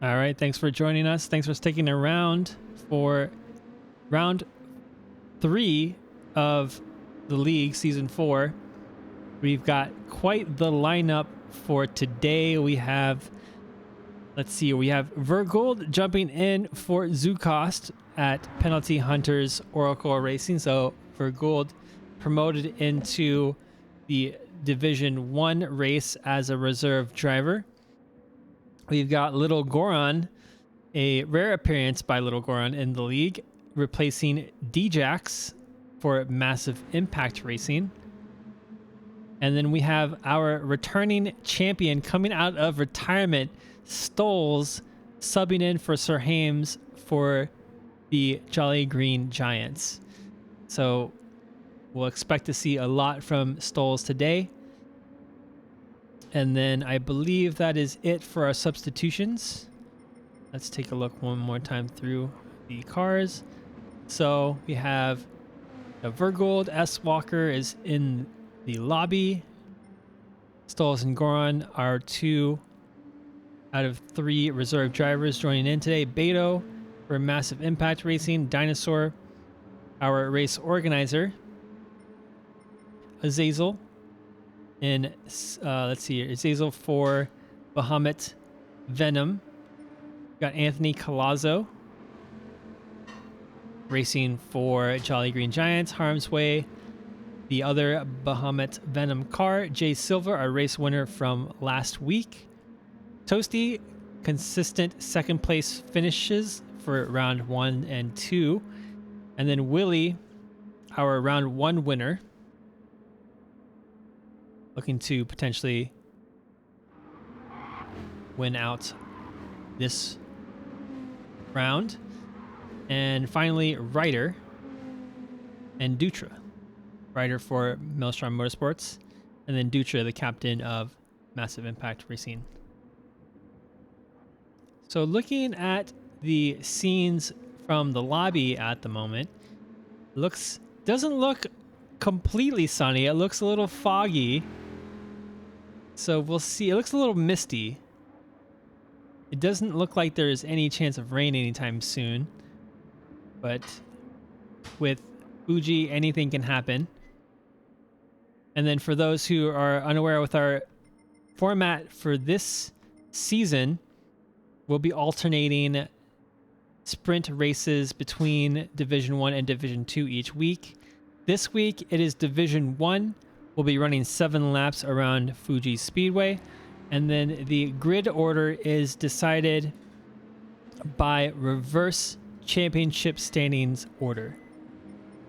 All right, thanks for joining us. Thanks for sticking around for round 3 of the league, season 4. We've got quite the lineup for today. We have, let's see, we have Vergold jumping in for Zukost at Penalty Hunters Oracle Racing. So Vergold promoted into the Division 1 race as a reserve driver. We've got Little Goron, a rare appearance by Little Goron in the league, replacing Djax for Massive Impact Racing. And then we have our returning champion coming out of retirement, Stoles, subbing in for Sir Hames for the Jolly Green Giants. So we'll expect to see a lot from Stoles today. And then I believe that is it for our substitutions. Let's take a look one more time through the cars. So we have Vergold, S. Walker is in the lobby. Stoles and Goron are 2 out of 3 reserve drivers joining in today. Beto for Massive Impact Racing. Dinosaur, our race organizer. Azazel. And let's see here. Azazel for Bahamut Venom. Got Anthony Colazzo racing for Jolly Green Giants. Harm's Way, the other Bahamut Venom car. Jay Silver, our race winner from last week. Toasty, consistent second place finishes for round 1 and 2. And then Willie, our round 1 winner, looking to potentially win out this round. And finally, Ryder and Dutra. Ryder for Maelstrom Motorsports, and then Dutra, the captain of Massive Impact Racing. So looking at the scenes from the lobby at the moment, doesn't look completely sunny. It looks a little foggy. So we'll see. It looks a little misty. It doesn't look like there's any chance of rain anytime soon. But with Fuji, anything can happen. And then for those who are unaware with our format for this season, we'll be alternating sprint races between Division 1 and Division 2 each week. This week, it is Division 1. We'll be running 7 laps around Fuji Speedway. And then the grid order is decided by reverse championship standings order.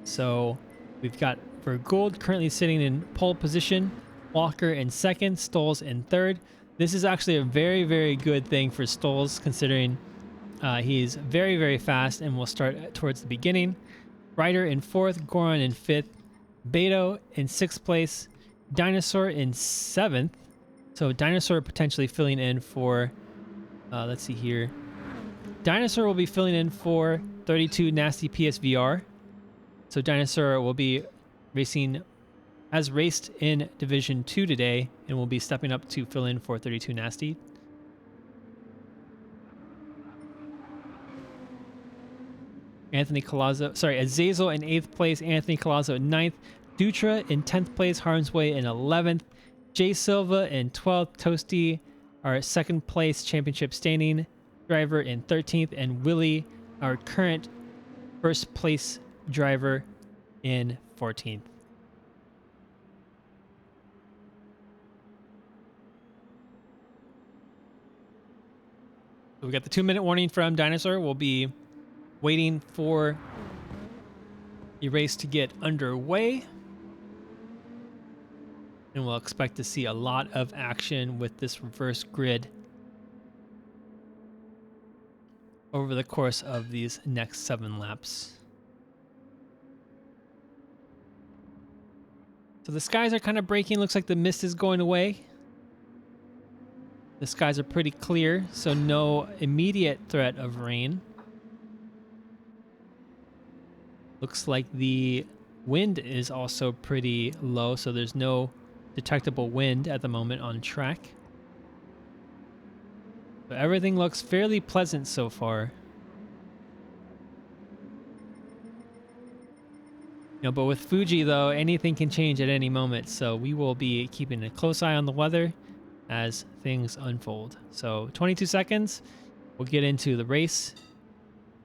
So we've got Vergold currently sitting in pole position, Walker in second, Stoles in third. This is actually a very, very good thing for Stoles, considering he's very, very fast and will start towards the beginning. Ryder in fourth, Goron in fifth, Beto in sixth place, Dinosaur in seventh. So Dinosaur potentially filling in for, let's see here. Dinosaur will be filling in for 32 Nasty PSVR. So Dinosaur will be racing, has raced in Division 2 today, and will be stepping up to fill in for 32 Nasty. Anthony Colazzo, sorry, Azazel in 8th place, Anthony Colazzo in 9th, Dutra in 10th place, Harm's Way in 11th, Jay Silva in 12th, Toasty, our 2nd place championship standing driver in 13th, and Willie, our current 1st place driver in 14th. So we got the 2-minute warning from Dinosaur. We'll be waiting for the race to get underway. And we'll expect to see a lot of action with this reverse grid over the course of these next 7 laps. So the skies are kind of breaking. Looks like the mist is going away. The skies are pretty clear, so no immediate threat of rain. Looks like the wind is also pretty low, so there's no detectable wind at the moment on track. So everything looks fairly pleasant so far. You know, but with Fuji though, anything can change at any moment. So we will be keeping a close eye on the weather as things unfold. So 22 seconds, we'll get into the race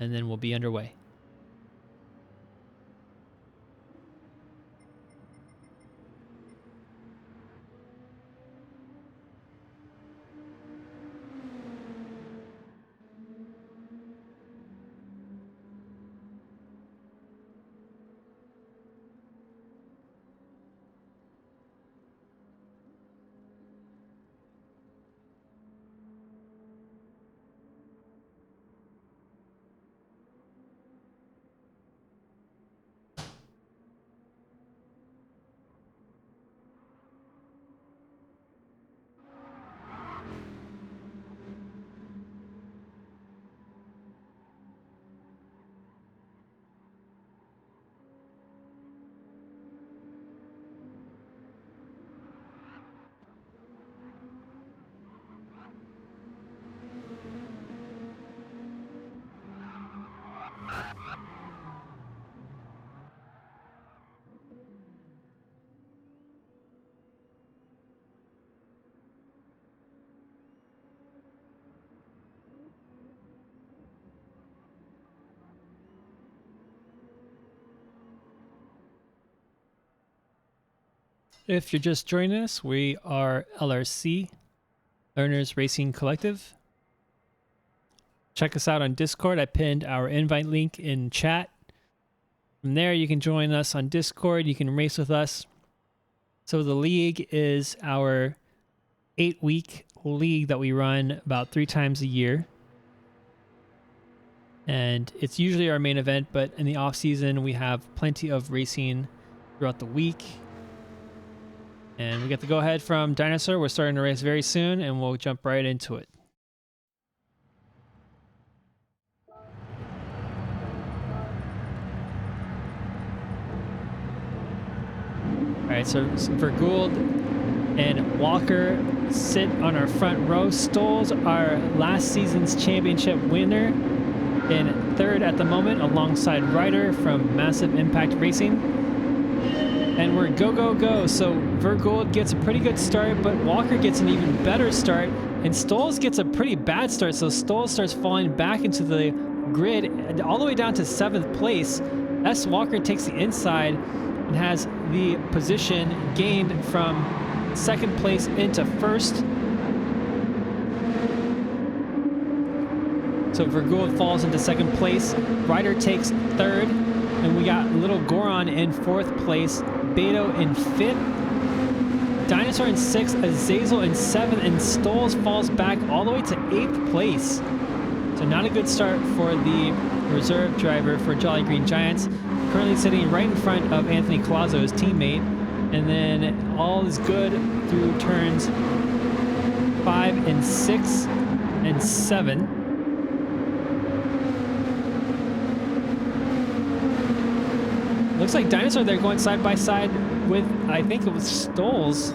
and then we'll be underway. If you're just joining us, we are LRC, Learners Racing Collective. Check us out on Discord. I pinned our invite link in chat. From there, you can join us on Discord. You can race with us. So the league is our 8-week league that we run about 3 times a year. And it's usually our main event, but in the off season, we have plenty of racing throughout the week. And we get the go-ahead from Dinosaur. We're starting to race very soon, and we'll jump right into it. All right, so for Gould and Walker sit on our front row. Stoles, our last season's championship winner, in 3rd at the moment, alongside Ryder from Massive Impact Racing. And we're go, go, go. So Vergold gets a pretty good start, but Walker gets an even better start. And Stoles gets a pretty bad start. So Stoles starts falling back into the grid all the way down to 7th place. S. Walker takes the inside and has the position gained from 2nd place into 1st. So Vergold falls into 2nd place. Ryder takes 3rd. And we got Little Goron in 4th place. Beto in 5th. Dinosaur in 6th. Azazel in 7th. And Stoles falls back all the way to 8th place. So not a good start for the reserve driver for Jolly Green Giants. Currently sitting right in front of Anthony Colazzo, his teammate. And then all is good through turns 5 and 6 and 7. Looks like Dinosaur there going side by side with, I think it was Stoles.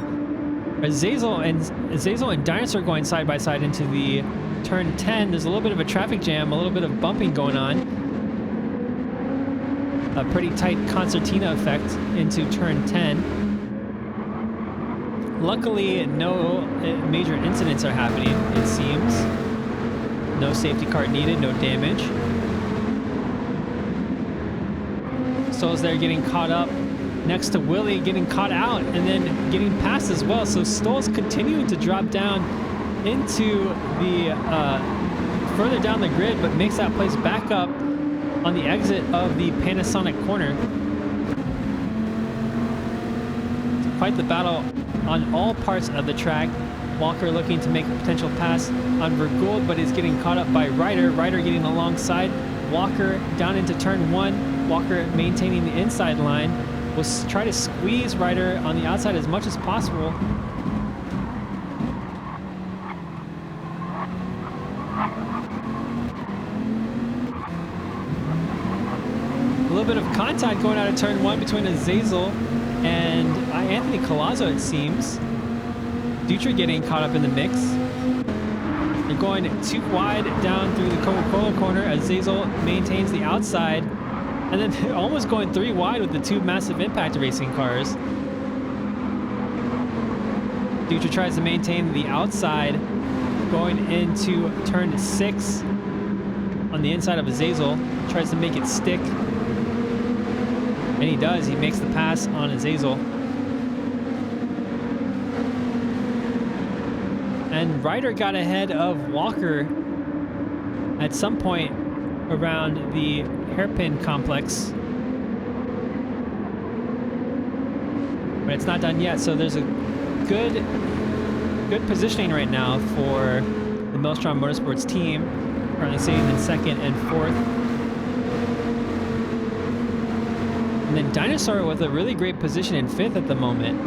Azazel and Dinosaur going side by side into the turn 10. There's a little bit of a traffic jam, a little bit of bumping going on. A pretty tight concertina effect into turn 10. Luckily, no major incidents are happening, it seems. No safety car needed, no damage. Stoles there getting caught up next to Willie, getting caught out and then getting passed as well. So Stoles continuing to drop down into the further down the grid, but makes that place back up on the exit of the Panasonic corner. It's quite the battle on all parts of the track. Walker looking to make a potential pass on Vergold, but is getting caught up by Ryder. Ryder getting alongside Walker down into turn 1. Walker maintaining the inside line. Will try to squeeze Ryder on the outside as much as possible. A little bit of contact going out of turn 1 between Azazel and Anthony Colazzo, it seems. Dutra getting caught up in the mix. They're going too wide down through the Coca-Cola corner as Zazel maintains the outside. And then they're almost going 3 wide with the 2 massive impact racing cars. Dutra tries to maintain the outside going into turn 6 on the inside of Azazel. Tries to make it stick. And he does. He makes the pass on Azazel. And Ryder got ahead of Walker at some point around the hairpin complex. But it's not done yet, so there's a good positioning right now for the Maelstrom Motorsports team. Currently sitting in 2nd and 4th. And then Dinosaur with a really great position in 5th at the moment.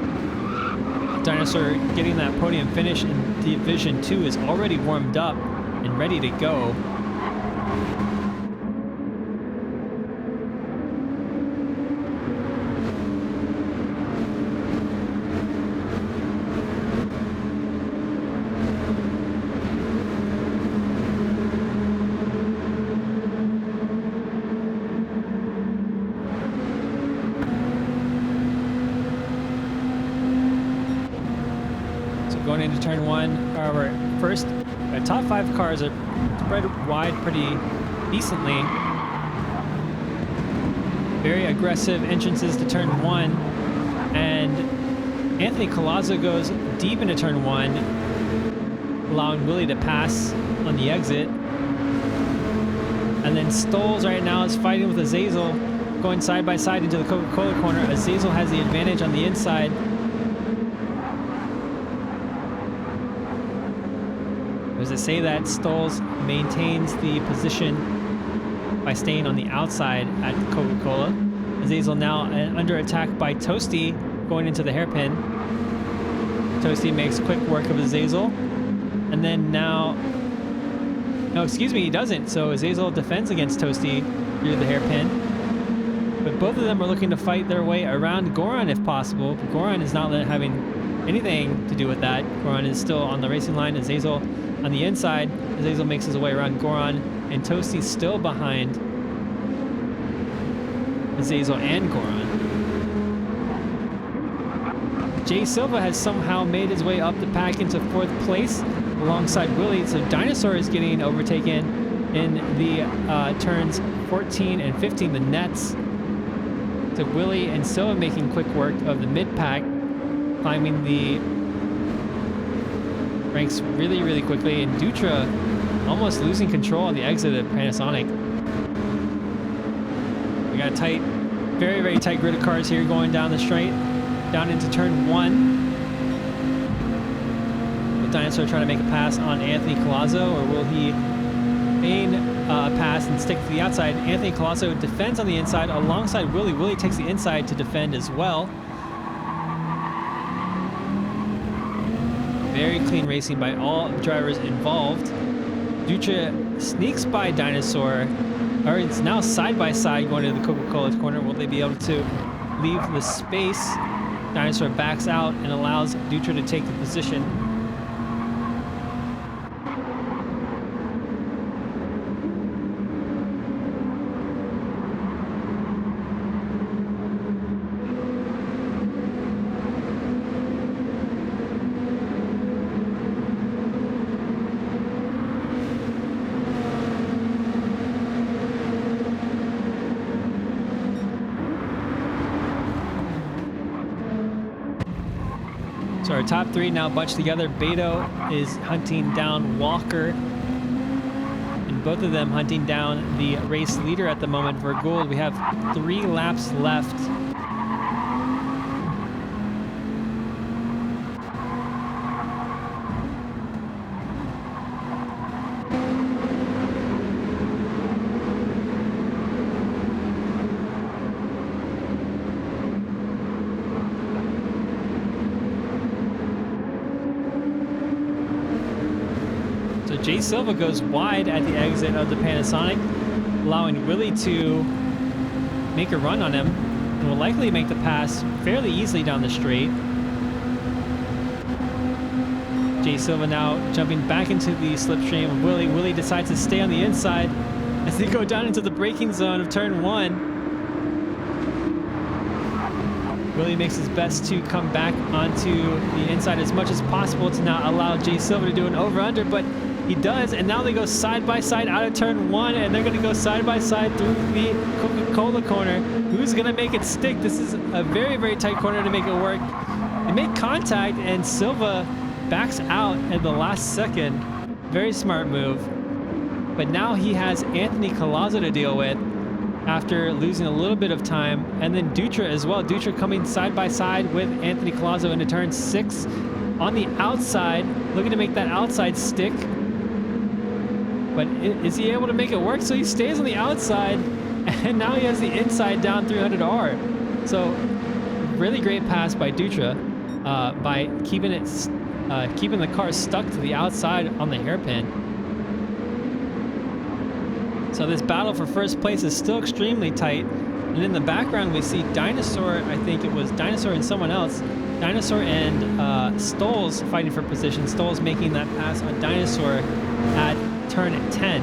Dinosaur getting that podium finish in Division 2 is already warmed up and ready to go. Going into turn 1, our first top 5 cars are spread wide pretty decently. Very aggressive entrances to turn 1, and Anthony Collazo goes deep into turn 1, allowing Willie to pass on the exit. And then Stoles right now is fighting with Azazel, going side by side into the Coca-Cola corner. Azazel has the advantage on the inside. As I say that, Stoles maintains the position by staying on the outside at Coca-Cola. Azazel now under attack by Toasty going into the hairpin. Toasty makes quick work of Azazel. And then now... No, excuse me, he doesn't. So Azazel defends against Toasty through the hairpin. But both of them are looking to fight their way around Goran if possible. But Goran is not having anything to do with that. Goran is still on the racing line. Azazel on the inside. Azazel makes his way around Goran, and Toasty's still behind Azazel and Goran. Jay Silva has somehow made his way up the pack into 4th place alongside Willie, so Dinosaur is getting overtaken in the turns 14 and 15, the nets. So Willie and Silva making quick work of the mid-pack, climbing the ranks really, really quickly, and Dutra almost losing control on the exit of Panasonic. We got a tight, very, very tight grid of cars here going down the straight, down into turn 1. Will Dinosaur trying to make a pass on Anthony Collazo, or will he feign a pass and stick to the outside? Anthony Collazo defends on the inside alongside Willie. Willie takes the inside to defend as well. Very clean racing by all drivers involved. Dutra sneaks by Dinosaur, or it's now side by side going to the Coca-Cola corner. Will they be able to leave the space? Dinosaur backs out and allows Dutra to take the position. So our top 3 now bunched together. Beto is hunting down Walker, and both of them hunting down the race leader at the moment for gold. We have 3 laps left. Jay Silva goes wide at the exit of the Panasonic, allowing Willie to make a run on him, and will likely make the pass fairly easily down the straight. Jay Silva now jumping back into the slipstream of Willie. Willie decides to stay on the inside as they go down into the braking zone of turn 1. Willie makes his best to come back onto the inside as much as possible to not allow Jay Silva to do an over-under, but he does, and now they go side by side out of turn 1, and they're going to go side by side through the Coca-Cola corner. Who's going to make it stick? This is a very, very tight corner to make it work. They make contact, and Silva backs out at the last second. Very smart move. But now he has Anthony Collazo to deal with after losing a little bit of time. And then Dutra as well. Dutra coming side by side with Anthony Collazo into turn 6 on the outside, looking to make that outside stick. But is he able to make it work? So he stays on the outside, and now he has the inside down 300R. So really great pass by Dutra by keeping the car stuck to the outside on the hairpin. So this battle for first place is still extremely tight. And in the background we see Dinosaur, I think it was Dinosaur and someone else. Dinosaur and Stoles fighting for position. Stoles making that pass on Dinosaur at turn 10.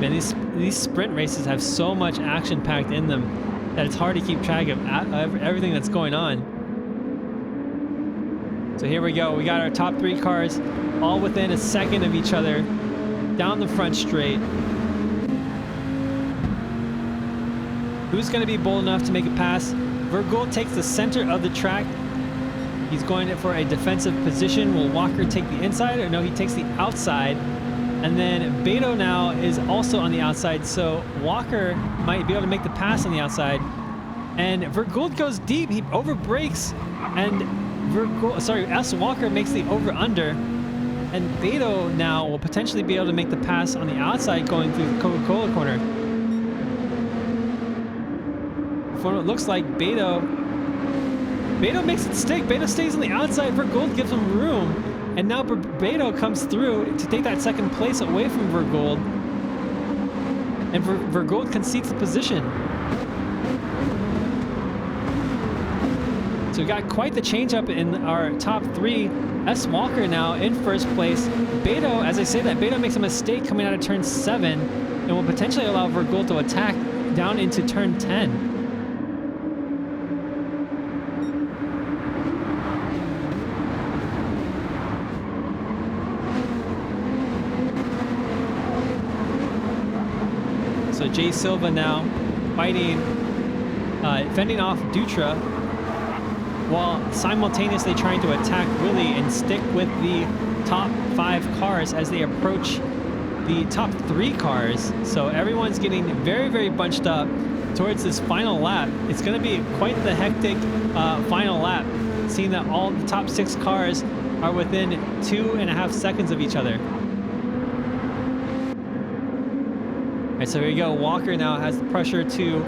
Man, these sprint races have so much action packed in them that it's hard to keep track of everything that's going on. So here we go. We got our top 3 cars all within a second of each other down the front straight. Who's going to be bold enough to make a pass? Vergool takes the center of the track. He's going for a defensive position. Will Walker take the inside? Or no, he takes the outside. And then Beto now is also on the outside, so Walker might be able to make the pass on the outside. And Vergool goes deep. He over brakes, and S. Walker makes the over-under. And Beto now will potentially be able to make the pass on the outside going through the Coca-Cola corner. For what it looks like, Beto makes it stick. Beto stays on the outside. Vergool gives him room. And now Beto comes through to take that second place away from Vergool. And Vergool concedes the position. So we got quite the change up in our top 3. S. Walker now in first place. Beto, as I say that, Beto makes a mistake coming out of turn 7 and will potentially allow Vergool to attack down into turn 10. So Jay Silva now fighting, fending off Dutra while simultaneously trying to attack Willie and stick with the top 5 cars as they approach the top 3 cars. So everyone's getting very, very bunched up towards this final lap. It's going to be quite the hectic final lap, seeing that all the top 6 cars are within 2.5 seconds of each other. All right, so here we go. Walker now has the pressure to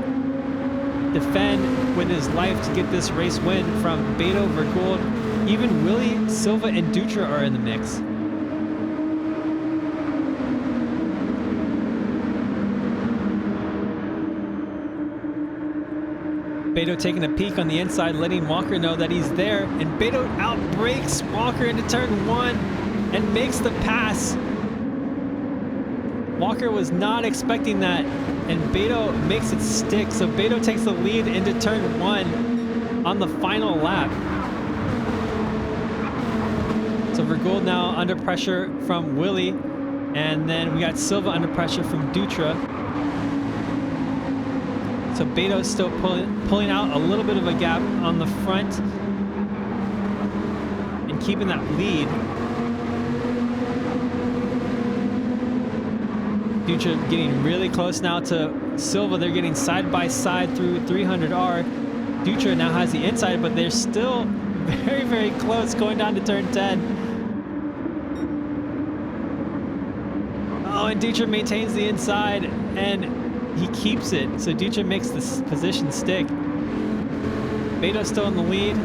defend with his life to get this race win from Beto, Vergool. Even Willie, Silva, and Dutra are in the mix. Beto taking a peek on the inside, letting Walker know that he's there. And Beto outbrakes Walker into turn 1 and makes the pass. Walker was not expecting that, and Beto makes it stick. So Beto takes the lead into turn 1 on the final lap. So Vergool now under pressure from Willie, and then we got Silva under pressure from Dutra. So Beto's still pulling out a little bit of a gap on the front and keeping that lead. Dutra getting really close now to Silva. They're getting side by side through 300R. Dutra now has the inside, but they're still very, very close going down to turn 10. Oh, and Dutra maintains the inside, and he keeps it. So Dutra makes this position stick. Beto's still in the lead.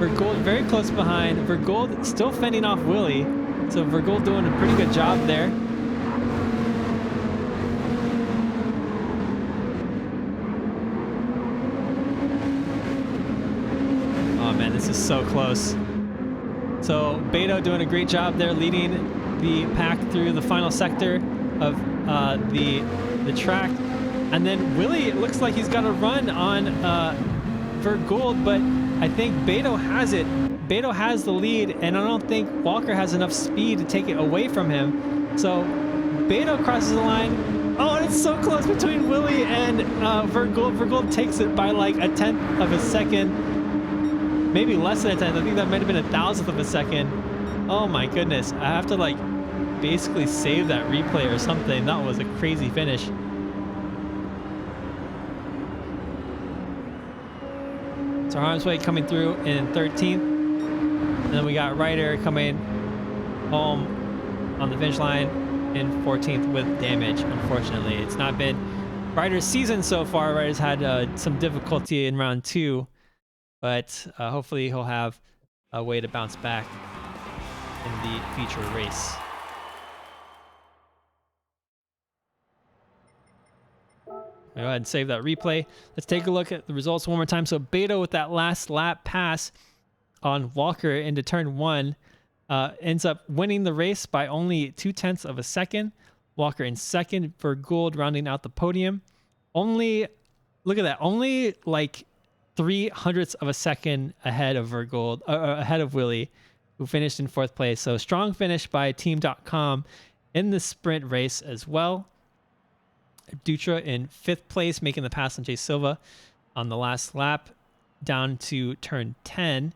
Vergool very close behind. Vergool still fending off Willie. So Vergool doing a pretty good job there. this is so close. So Beto doing a great job there, leading the pack through the final sector of the track. And then Willie, it looks like he's got a run on Vert Gould, but I think Beto has it. Beto has the lead, and I don't think Walker has enough speed to take it away from him. So Beto crosses the line. Oh, and it's so close between Willie and Vert Gould. Vert Gould takes it by like 1/10 of a second, maybe less than 1/10. I think that might have been 1,000th of a second. Oh my goodness. I have to like basically save that replay or something. That was a crazy finish. So Harmsway coming through in 13th. And then we got Ryder coming home on the finish line in 14th with damage. Unfortunately, it's not been Ryder's season so far. Ryder's had some difficulty in round 2, but hopefully he'll have a way to bounce back in the feature race. Go ahead and save that replay. Let's take a look at the results one more time. So Beto with that last lap pass on Walker into turn 1 ends up winning the race by only 0.2 of a second. Walker in second, for Gould rounding out the podium. Only, look at that, only like 0.03 of a second ahead of Vert Gould, ahead of Willie, who finished in 4th place. So strong finish by Team.com in the sprint race as well. Dutra in 5th place, making the pass on Jay Silva on the last lap down to turn 10.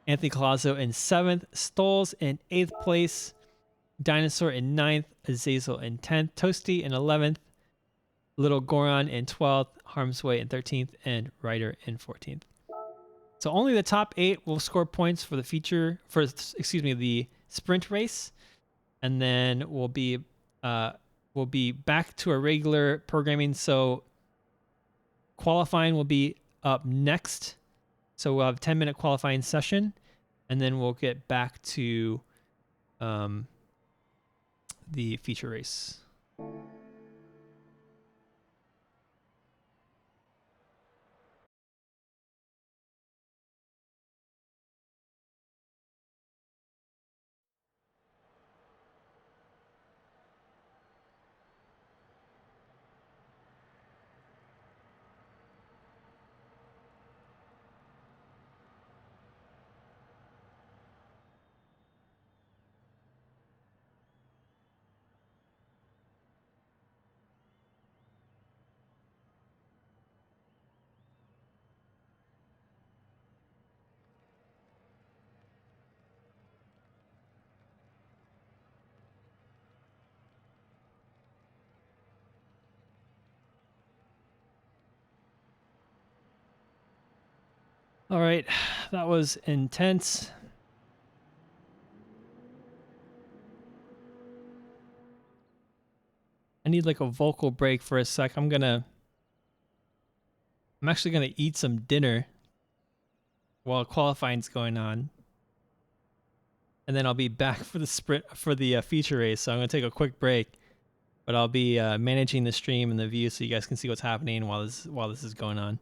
Anthony Colazzo in 7th, Stoles in 8th place, Dinosaur in 9th, Azazel in 10th, Toasty in 11th, Little Goron in 12th, Harmsway in 13th, and Ryder in 14th. So only the top 8 will score points for the the sprint race, and then we'll be back to our regular programming. So qualifying will be up next. So we'll have a 10-minute qualifying session, and then we'll get back to the feature race. All right, that was intense. I need like a vocal break for a sec. I'm actually gonna eat some dinner while qualifying's going on, and then I'll be back for the sprint for the feature race. So I'm gonna take a quick break, but I'll be managing the stream and the view so you guys can see what's happening while this is going on.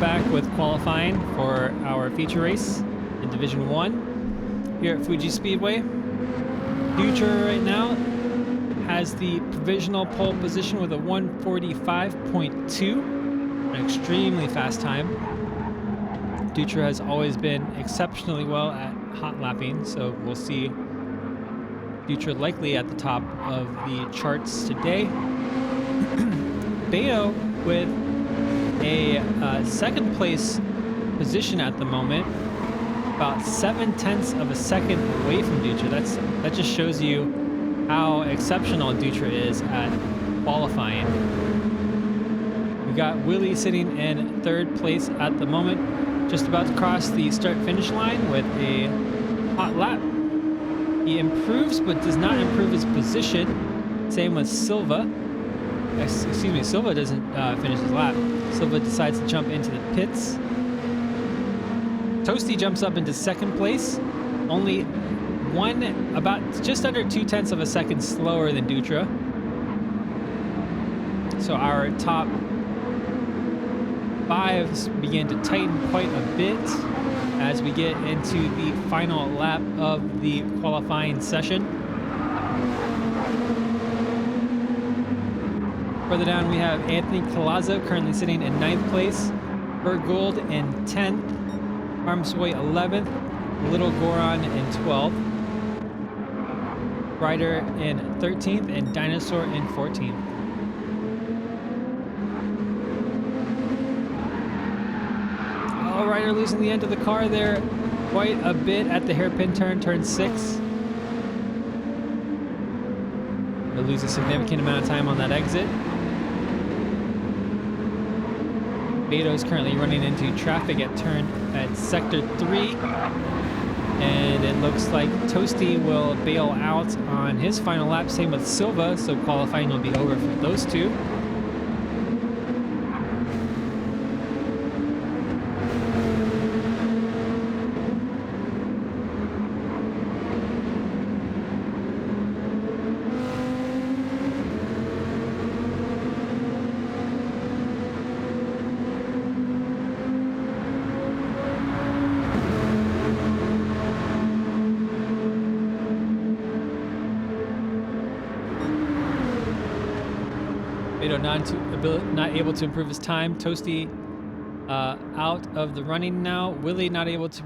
back with qualifying for our feature race in Division 1 here at Fuji Speedway. Dutra right now has the provisional pole position with a 1:45.2, an extremely fast time. Dutra has always been exceptionally well at hot lapping, so we'll see Dutra likely at the top of the charts today. Beto with a second place position at the moment, about 7/10 of a second away from Dutra. That just shows you how exceptional Dutra is at qualifying. We got Willie sitting in third place at the moment, just about to cross the start-finish line with a hot lap. He improves, but does not improve his position. Same with Silva. Excuse me, Silva doesn't finish his lap. Silva decides to jump into the pits. Toasty jumps up into second place, only about just under 2/10 of a second slower than Dutra. So our top fives begin to tighten quite a bit as we get into the final lap of the qualifying session. Further down, we have Anthony Colazzo currently sitting in 9th place, Bergold in 10th, Armsway 11th, Little Goron in 12th, Ryder in 13th, and Dinosaur in 14th. Oh, Ryder losing the end of the car there quite a bit at the hairpin turn, turn 6. He'll lose a significant amount of time on that exit. Beto is currently running into traffic at sector 3. And it looks like Toasty will bail out on his final lap. Same with Silva, so qualifying will be over for those two. Beto not able to improve his time. Toasty out of the running now. Willie not able to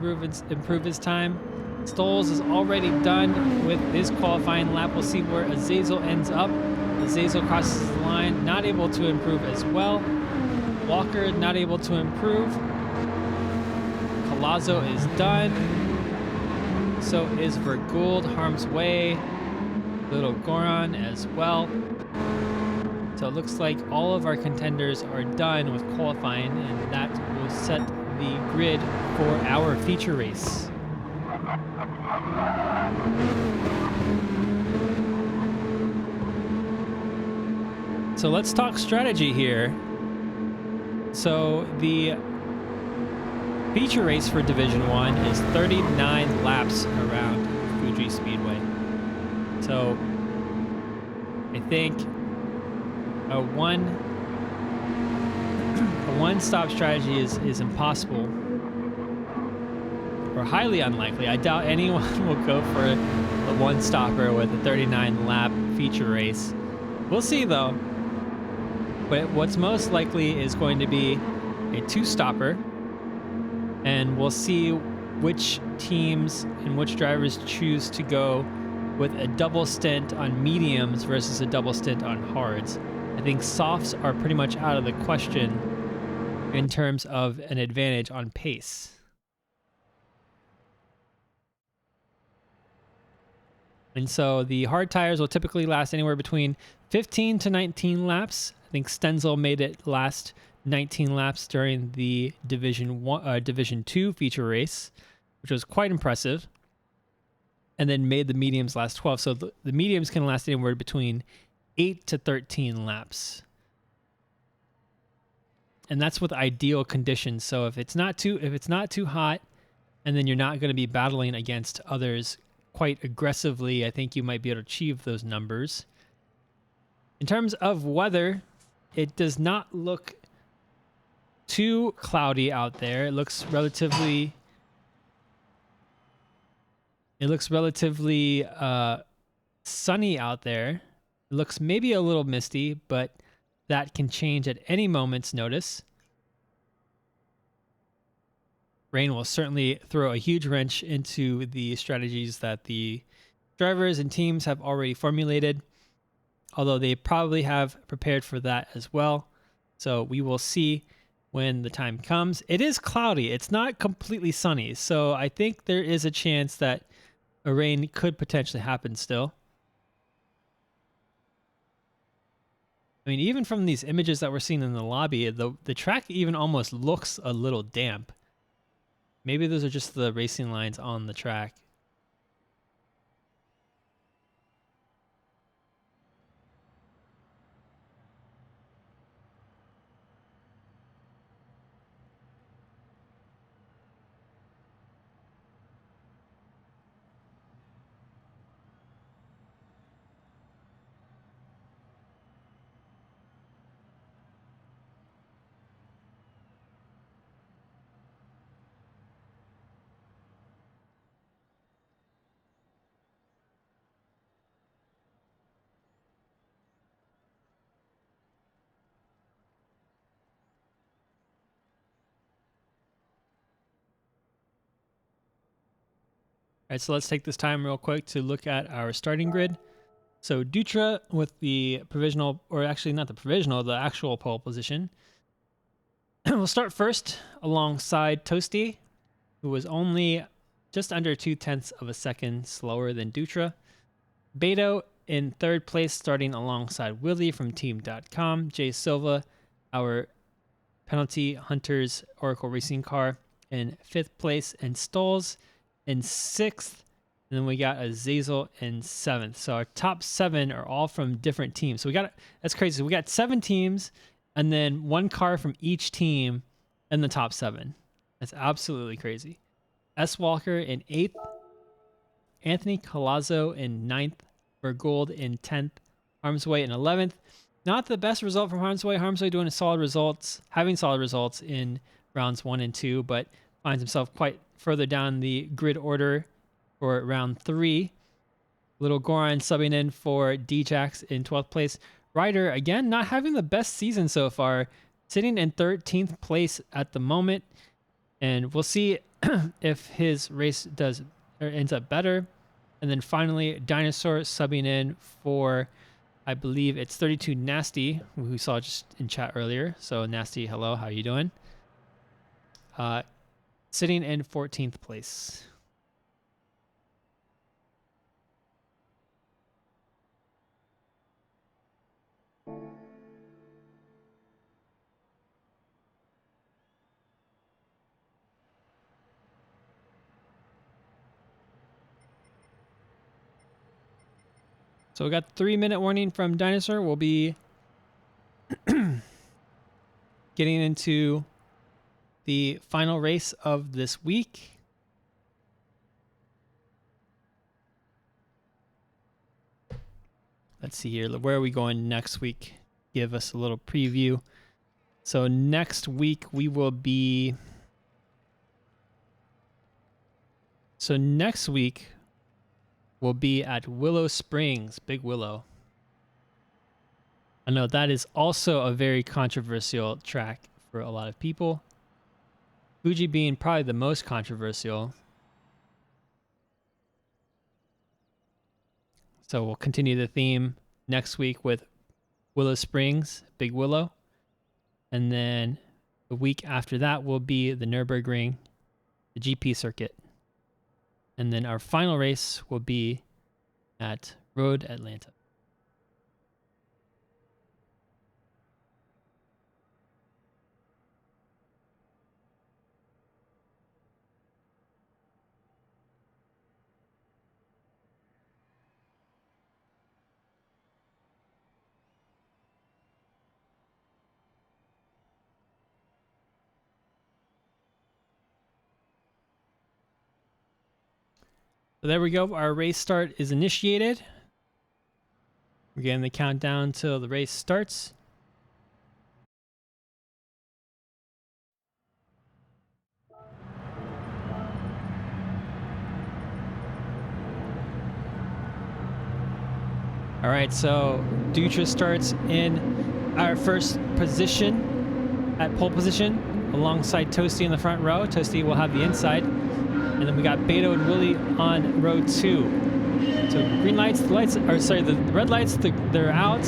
improve his time. Stoles is already done with his qualifying lap. We'll see where Azazel ends up. Azazel crosses the line, not able to improve as well. Walker not able to improve. Colazzo is done. So is Vergould, Harm's Way, Little Goron as well. So it looks like all of our contenders are done with qualifying, and that will set the grid for our feature race. So let's talk strategy here. So the feature race for Division 1 is 39 laps around Fuji Speedway. So I think a one-stop strategy is impossible or highly unlikely. I doubt anyone will go for a one-stopper with a 39-lap feature race. We'll see though. But what's most likely is going to be a two-stopper, and we'll see which teams and which drivers choose to go with a double stint on mediums versus a double stint on hards. I think softs are pretty much out of the question in terms of an advantage on pace. And so the hard tires will typically last anywhere between 15 to 19 laps. I think Stenzel made it last 19 laps during the Division 2 feature race, which was quite impressive, and then made the mediums last 12. So the mediums can last anywhere between 8 to 13 laps. And that's with ideal conditions. So if it's not too hot, and then you're not going to be battling against others quite aggressively, I think you might be able to achieve those numbers. In terms of weather, it does not look too cloudy out there. It looks relatively sunny out there. It looks maybe a little misty, but that can change at any moment's notice. Rain will certainly throw a huge wrench into the strategies that the drivers and teams have already formulated, although they probably have prepared for that as well. So we will see when the time comes. It is cloudy. It's not completely sunny. So I think there is a chance that a rain could potentially happen still. I mean, even from these images that we're seeing in the lobby, the track even almost looks a little damp. Maybe those are just the racing lines on the track. All right, so let's take this time real quick to look at our starting grid. So Dutra with the provisional, or actually not the provisional, the actual pole position. We'll start first alongside Toasty, who was only just under 0.2 of a second slower than Dutra. Beto in third place, starting alongside Willie from Team.com. Jay Silva, our penalty hunters Oracle Racing car, in fifth place, and Stoles in sixth. And then we got Azazel in seventh. So our top 7 are all from different teams. So that's crazy. So we got 7 teams and then 1 car from each team in the top 7. That's absolutely crazy. S. Walker in 8th. Anthony Colazzo in 9th. Bergold in 10th. Harmsway in 11th. Not the best result from Harmsway. Harmsway doing having solid results in rounds 1 and 2, but finds himself quite further down the grid order for round 3. Little Goran subbing in for D-Jax in 12th place. Ryder, again, not having the best season so far, sitting in 13th place at the moment. And we'll see if his race ends up better. And then finally, Dinosaur subbing in for, I believe it's 32 Nasty, who we saw just in chat earlier. So Nasty, hello, how you doing? Sitting in 14th place. So we got 3-minute warning from Dinosaur. We'll be getting into the final race of this week. Let's see here. Where are we going next week? Give us a little preview. So next week we will be... So next week we'll be at Willow Springs, Big Willow. I know that is also a very controversial track for a lot of people. Fuji being probably the most controversial. So we'll continue the theme next week with Willow Springs, Big Willow. And then the week after that will be the Nürburgring, the GP circuit. And then our final race will be at Road Atlanta. So there we go. Our race start is initiated. We're getting the countdown till the race starts. All right, so Dutra starts in our first position at pole position alongside Toasty in the front row. Toasty will have the inside. And then we got Beto and Willie on row 2. So green lights, the red lights, they're out.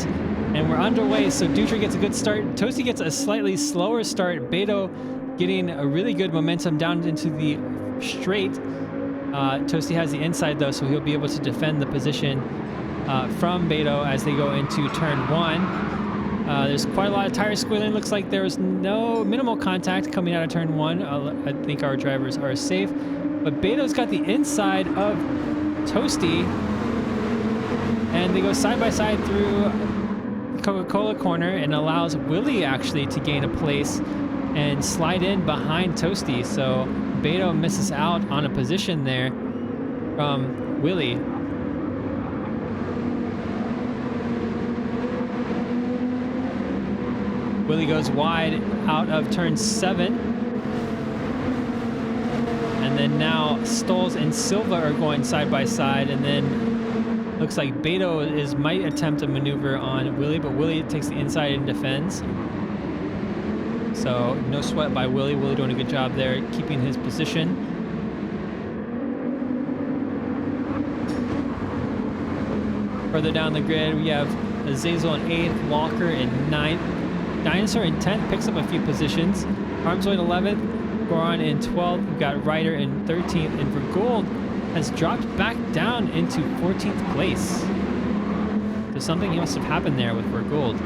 And we're underway, so Dutra gets a good start. Toasty gets a slightly slower start. Beto getting a really good momentum down into the straight. Toasty has the inside though, so he'll be able to defend the position from Beto as they go into turn 1. There's quite a lot of tire squealing. Looks like there's minimal contact coming out of turn 1. I think our drivers are safe. But Beto's got the inside of Toasty. And they go side by side through Coca-Cola corner and allows Willie actually to gain a place and slide in behind Toasty. So Beto misses out on a position there from Willie. Willie goes wide out of turn 7. And then now Stoles and Silva are going side by side. And then looks like Beto might attempt a maneuver on Willie, but Willie takes the inside and defends. So no sweat by Willie. Willie doing a good job there, keeping his position. Further down the grid, we have Azazel in 8th, Walker in 9th. Dinosaur in 10th, picks up a few positions. Armslow in 11th, Goron in 12th. We've got Ryder in 13th, and for gold has dropped back down into 14th place. So something must have happened there with Gold.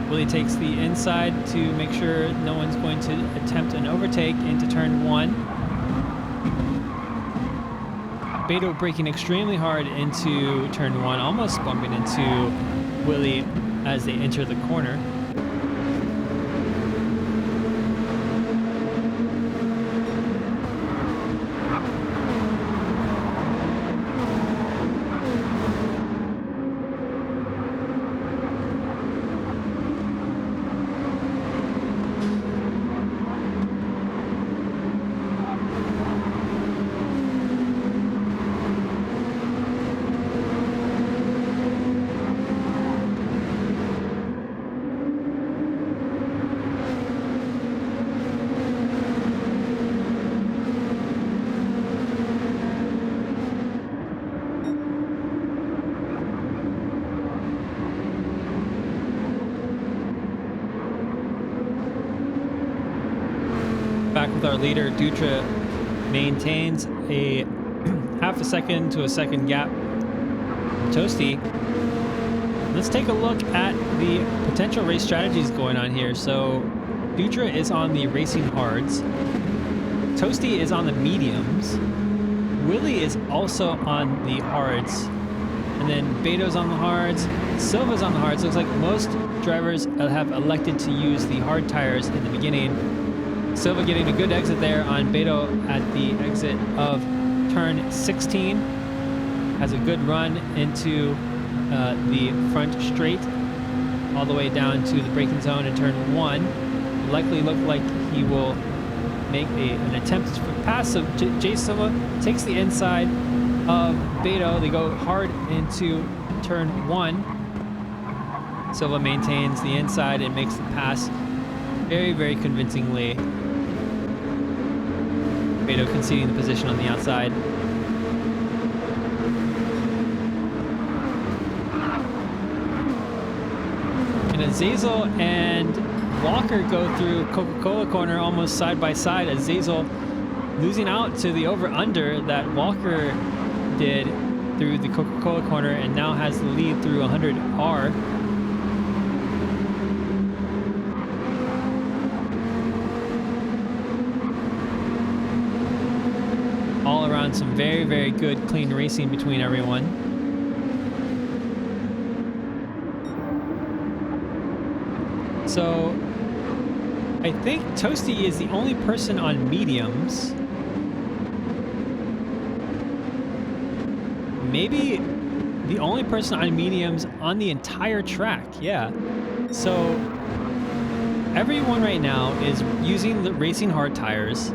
Willie takes the inside to make sure no one's going to attempt an overtake into turn 1. Beto braking extremely hard into turn 1, almost bumping into Willie as they enter the corner. Back with our leader, Dutra maintains a half a second to a second gap. Toasty. Let's take a look at the potential race strategies going on here. So Dutra is on the racing hards. Toasty is on the mediums. Willie is also on the hards. And then Beto's on the hards. Silva's on the hards. Looks like most drivers have elected to use the hard tires in the beginning. Silva getting a good exit there on Beto at the exit of turn 16. Has a good run into the front straight all the way down to the braking zone in turn 1. Likely look like he will make an attempt to pass. So Jay Silva takes the inside of Beto. They go hard into turn 1. Silva maintains the inside and makes the pass very, very convincingly. Beto conceding the position on the outside. And Azazel and Walker go through Coca-Cola corner almost side by side. Azazel losing out to the over-under that Walker did through the Coca-Cola corner and now has the lead through 100R. All around some very, very good clean racing between everyone. So I think Toasty is the only person on mediums. maybe the only person on mediums on the entire track. Yeah. So everyone right now is using the racing hard tires,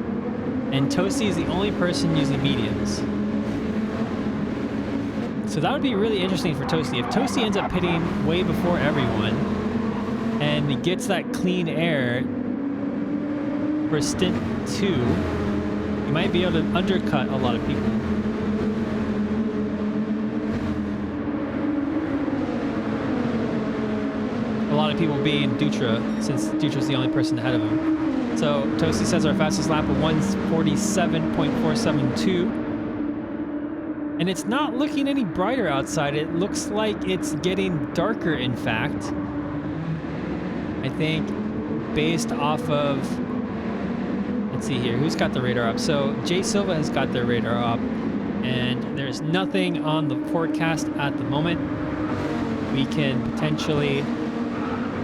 and Toasty is the only person using mediums. So that would be really interesting for Toasty. If Toasty ends up pitting way before everyone and gets that clean air for stint 2, he might be able to undercut a lot of people. A lot of people being Dutra, since Dutra's the only person ahead of him. So Toasty says our fastest lap of 147.472. And it's not looking any brighter outside. It looks like it's getting darker, in fact. I think based off of, let's see here, who's got the radar up? So Jay Silva has got their radar up, and there's nothing on the forecast at the moment. We can potentially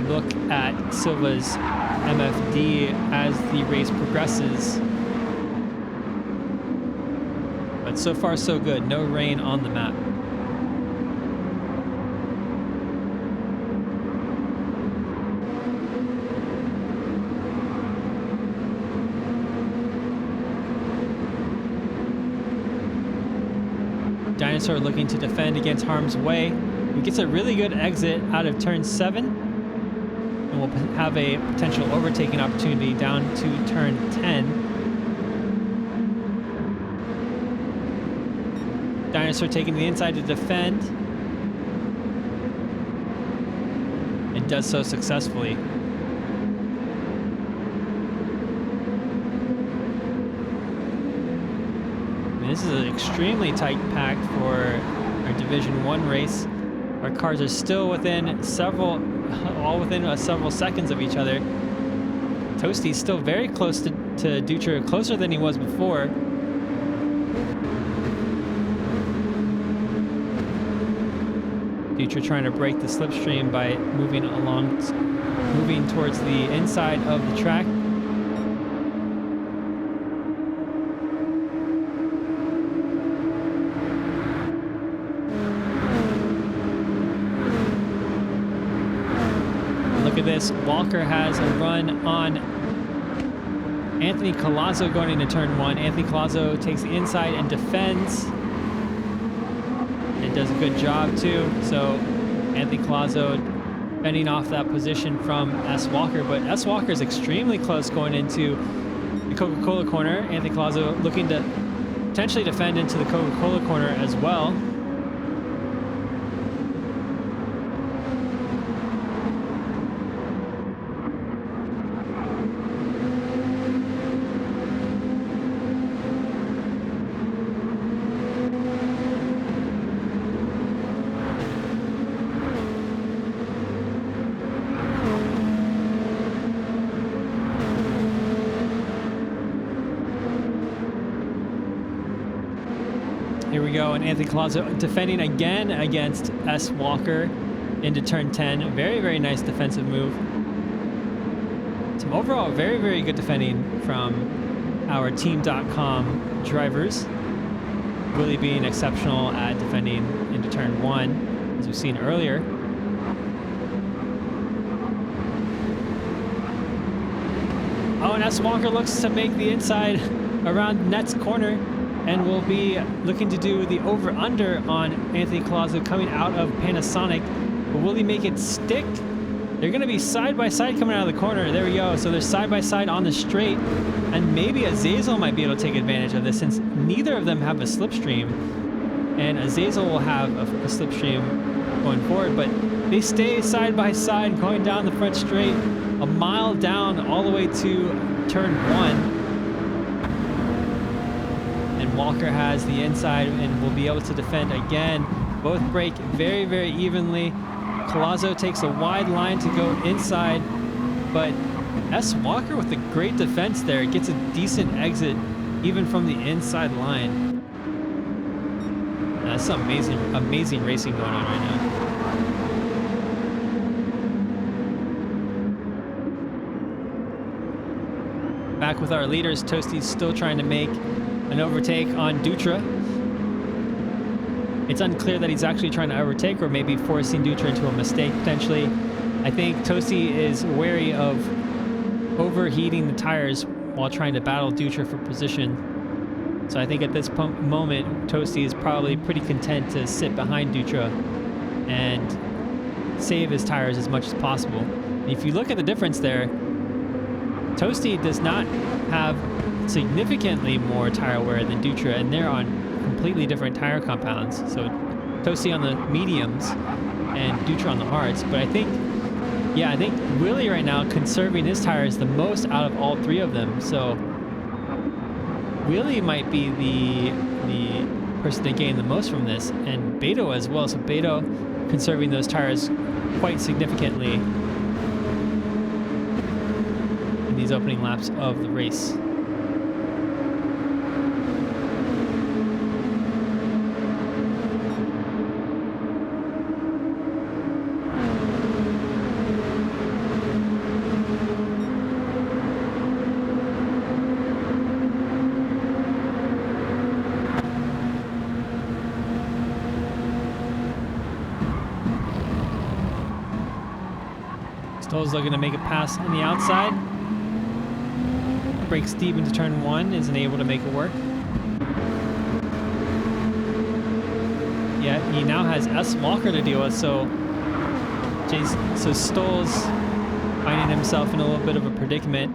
look at Silva's MFD as the race progresses. But so far so good, no rain on the map. Dinosaur looking to defend against harm's way. He gets a really good exit out of turn 7. And we'll have a potential overtaking opportunity down to turn 10. Dinosaur taking the inside to defend. And does so successfully. This is an extremely tight pack for our Division 1 race. Our cars are still within several seconds of each other. Toasty's still very close to Dutra, closer than he was before. Dutra trying to break the slipstream by moving towards the inside of the track. Look at this. Walker has a run on Anthony Colazzo going into turn 1. Anthony Colazzo takes the inside and defends. And does a good job too. So Anthony Colazzo fending off that position from S. Walker. But S. Walker is extremely close going into the Coca-Cola corner. Anthony Colazzo looking to potentially defend into the Coca-Cola corner as well. Here we go, and Anthony Colazzo defending again against S. Walker into turn 10. Very, very nice defensive move. Some overall very, very good defending from our Team.com drivers. Really being exceptional at defending into turn 1, as we've seen earlier. Oh, and S. Walker looks to make the inside around Net's corner. And we'll be looking to do the over-under on Anthony Colazzo coming out of Panasonic. But will he make it stick? They're going to be side-by-side coming out of the corner. There we go. So they're side-by-side on the straight. And maybe Azazel might be able to take advantage of this, since neither of them have a slipstream. And Azazel will have a slipstream going forward. But they stay side-by-side going down the front straight. A mile down all the way to turn 1. Walker has the inside and will be able to defend again. Both break very, very evenly. Colazzo takes a wide line to go inside, but S. Walker with a great defense there gets a decent exit even from the inside line. That's some amazing, amazing racing going on right now. Back with our leaders, Toasty's still trying to make an overtake on Dutra. It's unclear that he's actually trying to overtake or maybe forcing Dutra into a mistake potentially. I think Toasty is wary of overheating the tires while trying to battle Dutra for position. So I think at this moment, Toasty is probably pretty content to sit behind Dutra and save his tires as much as possible. And if you look at the difference there, Toasty does not have significantly more tire wear than Dutra, and they're on completely different tire compounds. So Toasty on the mediums and Dutra on the hards. But I think Willie right now conserving his tires the most out of all three of them. So Willie might be the person to gain the most from this, and Beto as well. So Beto conserving those tires quite significantly in these opening laps of the race. Stoll's looking to make a pass on the outside. Breaks deep into turn one, isn't able to make it work. Yeah, he now has S. Walker to deal with, so Stoll's finding himself in a little bit of a predicament,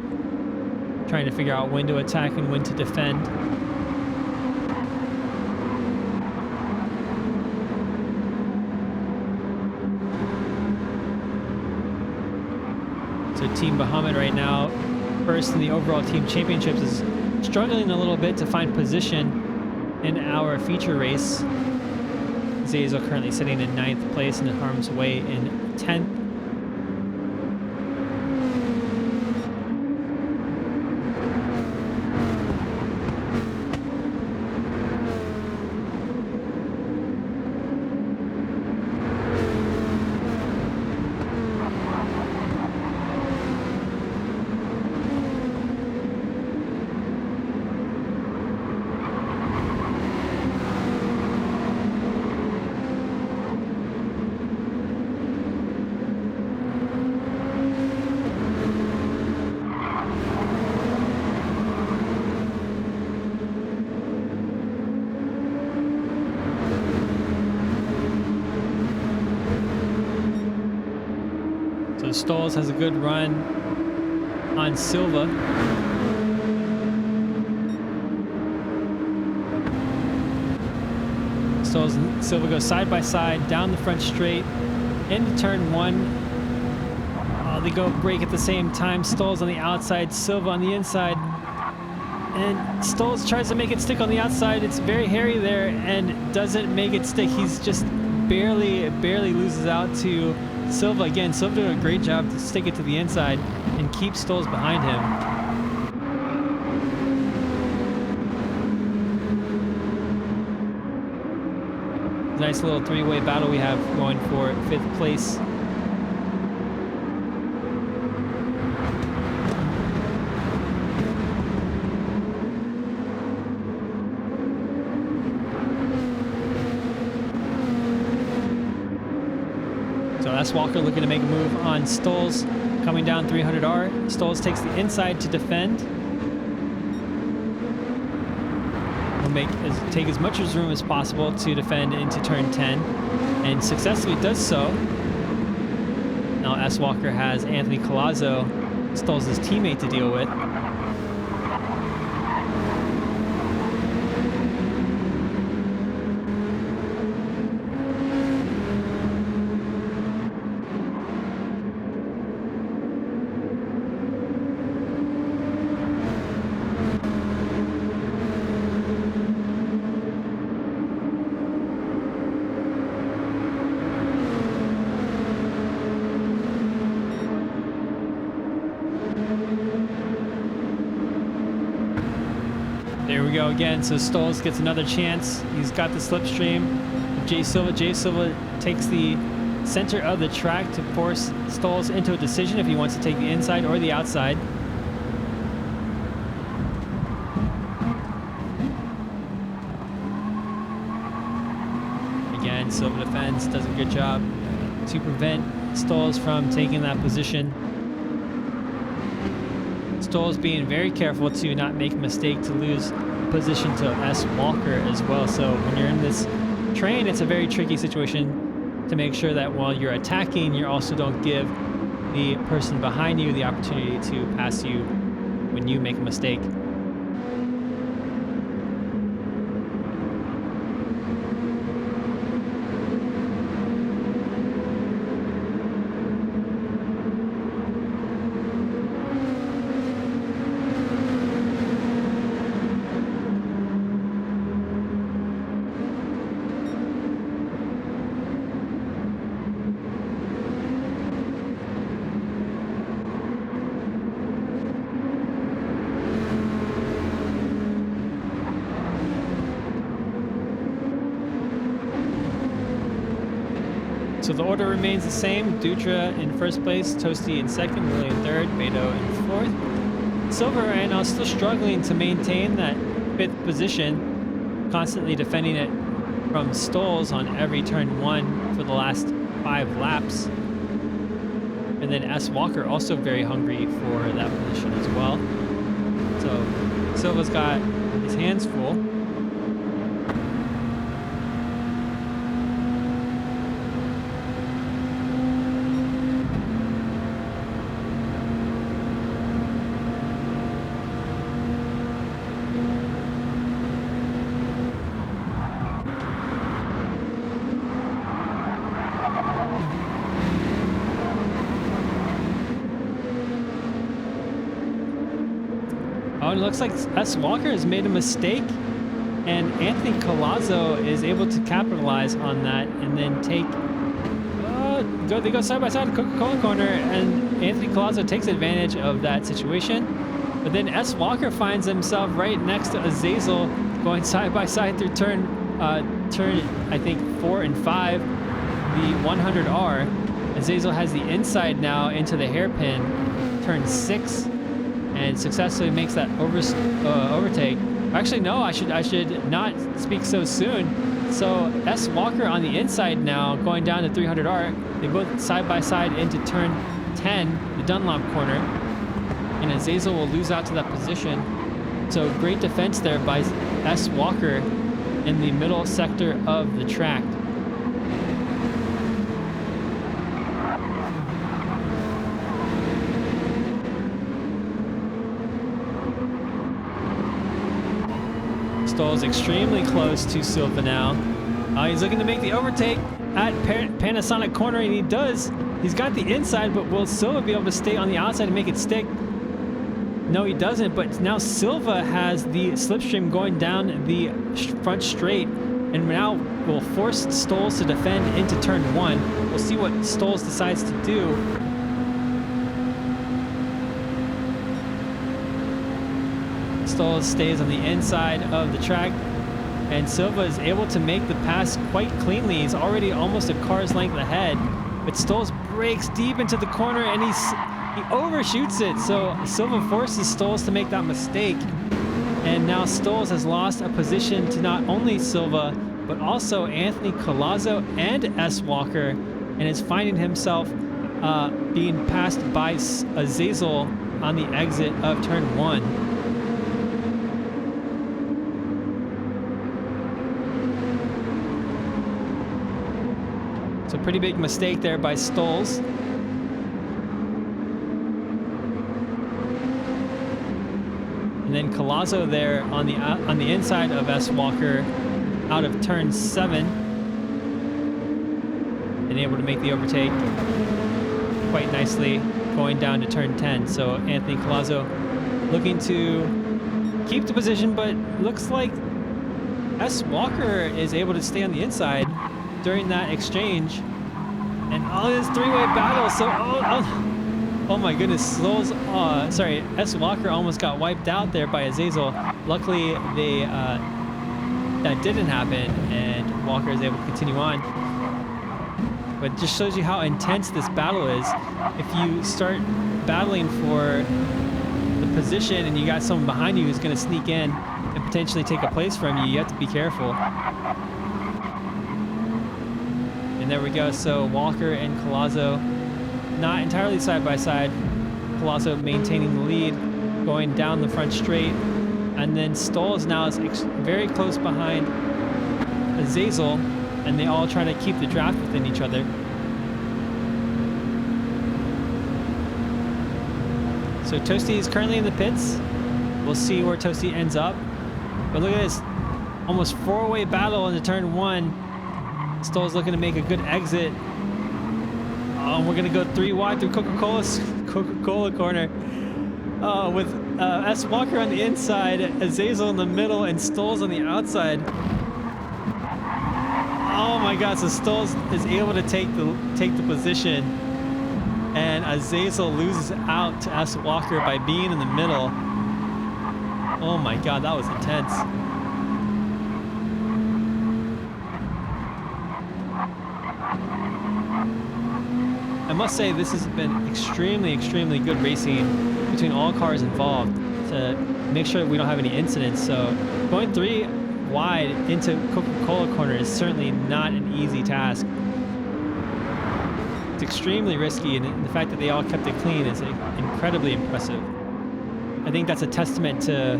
trying to figure out when to attack and when to defend. So Team Bahamut right now, first in the overall team championships, is struggling a little bit to find position in our feature race. Zazel currently sitting in 9th place and Harm's Way in 10th. Stolz has a good run on Silva. Stolz and Silva go side by side down the front straight into turn one. They go brake at the same time. Stolz on the outside, Silva on the inside. And Stolz tries to make it stick on the outside. It's very hairy there and doesn't make it stick. He's just barely loses out to Silva. Again, Silva doing a great job to stick it to the inside and keep Stolz behind him. Nice little three-way battle we have going for 5th place. S. Walker looking to make a move on Stolz, coming down 300R. Stolz takes the inside to defend. Will take as much room as possible to defend into turn 10, and successfully does so. Now S. Walker has Anthony Colazzo, Stolz' teammate, to deal with. There we go again. So Stolz gets another chance. He's got the slipstream of Jay Silva. Jay Silva takes the center of the track to force Stolz into a decision if he wants to take the inside or the outside. and Silva defends, does a good job to prevent Stoles from taking that position. Stoles being very careful to not make a mistake to lose position to S. Walker as well. So when you're in this train, it's a very tricky situation to make sure that while you're attacking, you also don't give the person behind you the opportunity to pass you when you make a mistake. So the order remains the same. Dutra in first place, Toasty in second, Willie in third, Beto in fourth. Silver right now still struggling to maintain that fifth position, constantly defending it from Stoles on every turn one for the last 5 laps. And then S. Walker also very hungry for that position as well. So Silva's got his hands full. Oh, it looks like S. Walker has made a mistake, and Anthony Colazzo is able to capitalize on that and then take. They go side by side in Coca-Cola corner, and Anthony Colazzo takes advantage of that situation. But then S. Walker finds himself right next to Azazel, going side by side through turn I think 4 and 5, the 100R. Azazel has the inside now into the hairpin, turn 6. And successfully makes that overtake. Actually, no, I should not speak so soon. So S. Walker on the inside now, going down to 300R. They both side by side into turn 10, the Dunlop corner, and Azazel will lose out to that position. So great defense there by S. Walker in the middle sector of the track. Stoles extremely close to Silva now. He's looking to make the overtake at Panasonic corner, and he does. He's got the inside, but will Silva be able to stay on the outside and make it stick? No, he doesn't, but now Silva has the slipstream going down the front straight, and now will force Stoles to defend into turn 1. We'll see what Stoles decides to do. Stoles stays on the inside of the track, and Silva is able to make the pass quite cleanly. He's already almost a car's length ahead, but Stoles breaks deep into the corner, and he overshoots it. So Silva forces Stoles to make that mistake, and now Stoles has lost a position to not only Silva, but also Anthony Colazzo and S. Walker, and is finding himself being passed by Azazel on the exit of turn 1. So pretty big mistake there by Stoles. And then Colazzo there on the inside of S. Walker out of turn 7. And able to make the overtake quite nicely going down to turn 10. So Anthony Colazzo looking to keep the position, but looks like S. Walker is able to stay on the inside during that exchange. And this three-way battle. So oh my goodness, S. Walker almost got wiped out there by Azazel. Luckily that didn't happen, and Walker is able to continue on. But it just shows you how intense this battle is. If you start battling for the position and you got someone behind you who's going to sneak in and potentially take a place from you, you have to be careful. there we go. So Walker and Collazo not entirely side by side. Collazo maintaining the lead, going down the front straight. And then Stoles now is very close behind Azazel, and they all try to keep the draft within each other. So Toasty is currently in the pits. We'll see where Toasty ends up. But look at this, almost four-way battle into turn one. Stoles looking to make a good exit. Oh, we're gonna go 3 wide through Coca-Cola corner. With S. Walker on the inside, Azazel in the middle, and Stoles on the outside. Oh my God! So Stoles is able to take the position, and Azazel loses out to S. Walker by being in the middle. Oh my God, that was intense. I must say this has been extremely good racing between all cars involved to make sure we don't have any incidents. So going 3 wide into Coca-Cola corner is certainly not an easy task. It's extremely risky, and the fact that they all kept it clean is incredibly impressive. I think that's a testament to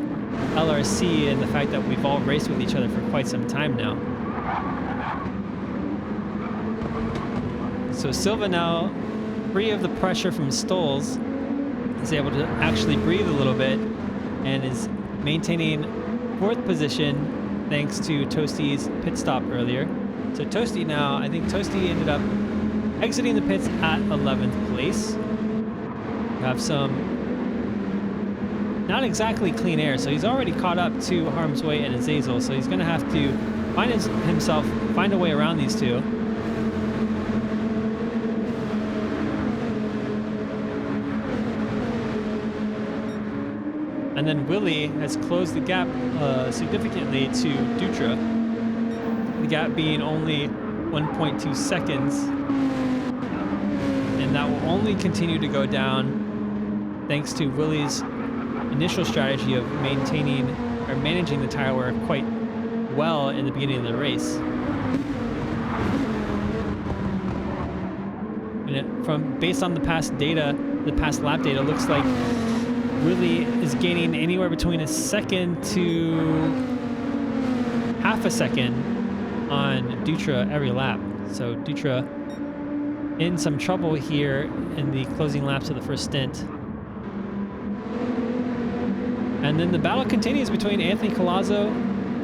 LRC and the fact that we've all raced with each other for quite some time now. So Silva now, free of the pressure from Stoles, is able to actually breathe a little bit and is maintaining 4th position thanks to Toasty's pit stop earlier. So Toasty now, I think Toasty ended up exiting the pits at 11th place. We have some not exactly clean air, so he's already caught up to Harm's Way and Azazel, so he's going to have to find a way around these two. And then Willie has closed the gap significantly to Dutra. The gap being only 1.2 seconds. And that will only continue to go down thanks to Willie's initial strategy of managing the tire wear quite well in the beginning of the race. And based on the past data, the past lap data, looks like Willie is gaining anywhere between a second to half a second on Dutra every lap. So Dutra in some trouble here in the closing laps of the first stint. And then the battle continues between Anthony Collazo,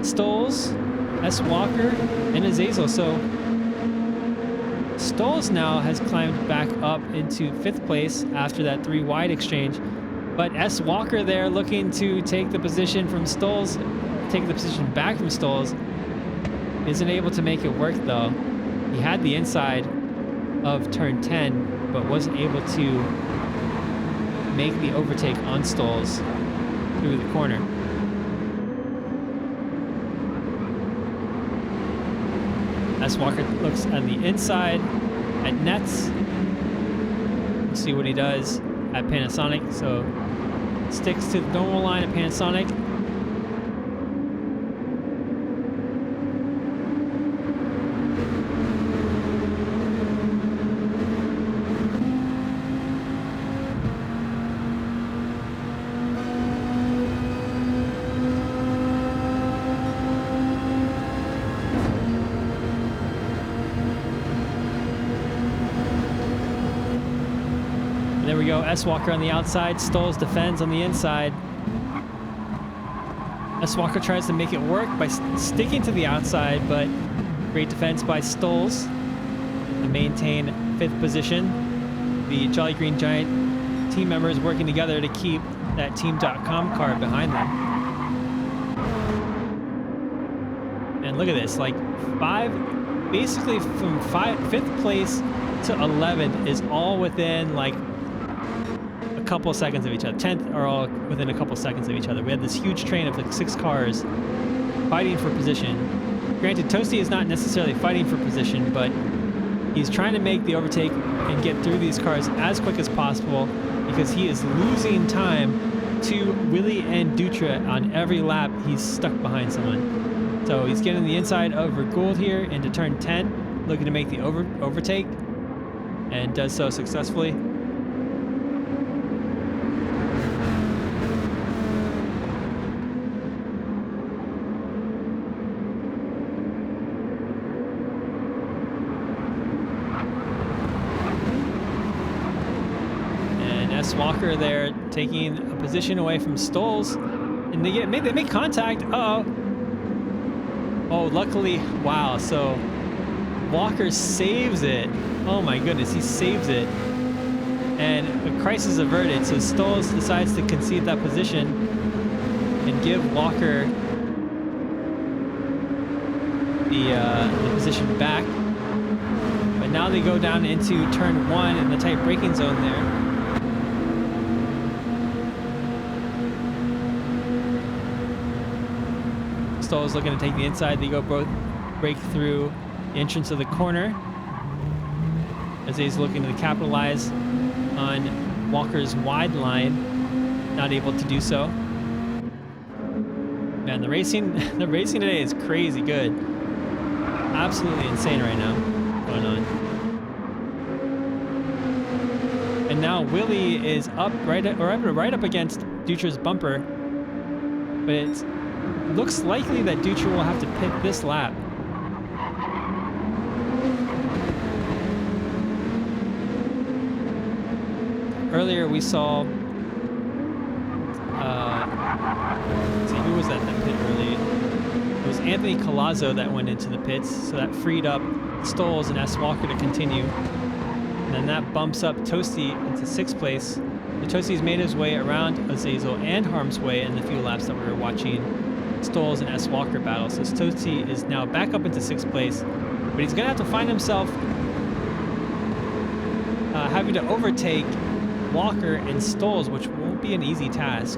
Stoles, S. Walker, and Azazel. So Stoles now has climbed back up into 5th place after that 3 wide exchange. But S. Walker there looking to take the position from Stoles, take the position back from Stoles, isn't able to make it work though. He had the inside of turn 10, but wasn't able to make the overtake on Stoles through the corner. S. Walker looks on the inside at Nets. Let's see what he does at Panasonic. So sticks to the normal line at Panasonic. There we go, S. Walker on the outside, Stoles defends on the inside. S. Walker tries to make it work by sticking to the outside, but great defense by Stoles to maintain 5th position. The Jolly Green Giant team members working together to keep that Team.com card behind them. And look at this, like basically from 5th place to 11th is all within like a couple seconds of each other. 10th are all within a couple seconds of each other. We had this huge train of like 6 cars fighting for position. Granted, Toasty is not necessarily fighting for position, but he's trying to make the overtake and get through these cars as quick as possible because he is losing time to Willie and Dutra on every lap. He's stuck behind someone. So he's getting the inside of Gould here into turn 10. looking to make the overtake and does so successfully. Walker there taking a position away from Stoles, and they make contact. Oh, luckily, wow. So Walker saves it. Oh my goodness, he saves it, and a crisis averted. So Stoles decides to concede that position and give Walker the position back. But now they go down into turn 1 in the tight braking zone there. Stoll is looking to take the inside. They go both break through the entrance of the corner. As he's looking to capitalize on Walker's wide line, not able to do so. Man, the racing today is crazy good. Absolutely insane right now going on. And now Willie is up right up against Dutra's bumper, but it's looks likely that Dutra will have to pit this lap. Earlier we saw, let's see, who was that pit early? It was Anthony Colazzo that went into the pits, so that freed up Stoles and asked Walker to continue. And then that bumps up Toasty into 6th place. The Toasty's made his way around Azazel and Harm's Way in the few laps that we were watching Stoles and S. Walker battle. So Toasty is now back up into 6th place, but he's gonna have to find himself having to overtake Walker and Stoles, which won't be an easy task.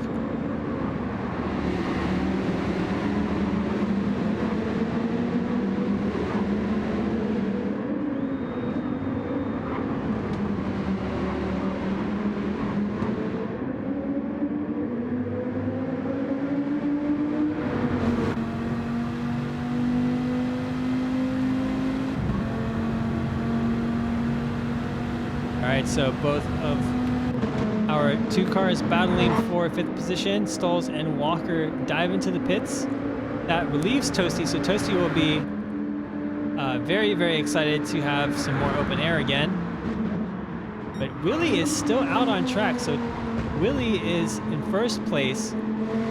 So both of our 2 cars battling for 5th position. Stoles and Walker dive into the pits. That relieves Toasty, so Toasty will be very, very excited to have some more open air again. But Willie is still out on track, so Willie is in 1st place,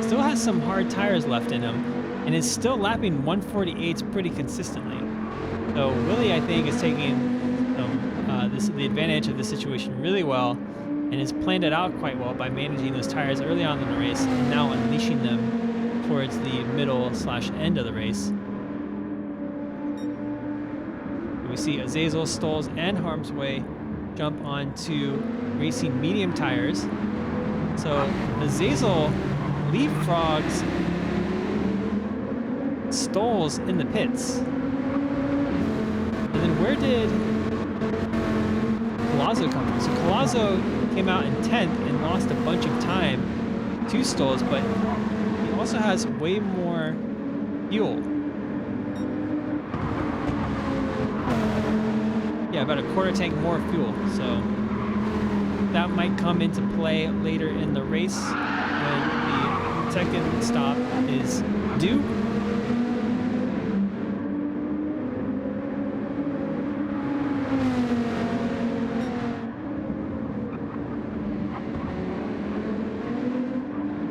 still has some hard tires left in him, and is still lapping 148s pretty consistently. So Willie, I think, is taking the advantage of the situation really well, and has planned it out quite well by managing those tires early on in the race and now unleashing them towards the middle/end of the race. We see Azazel, Stoles, and Harm's Way jump onto racing medium tires. So Azazel leapfrogs Stoles in the pits. And then where did Colazzo come from? So Colazzo came out in 10th and lost a bunch of time to Stoles, but he also has way more fuel. Yeah, about a quarter tank more fuel. So that might come into play later in the race when the second stop is due.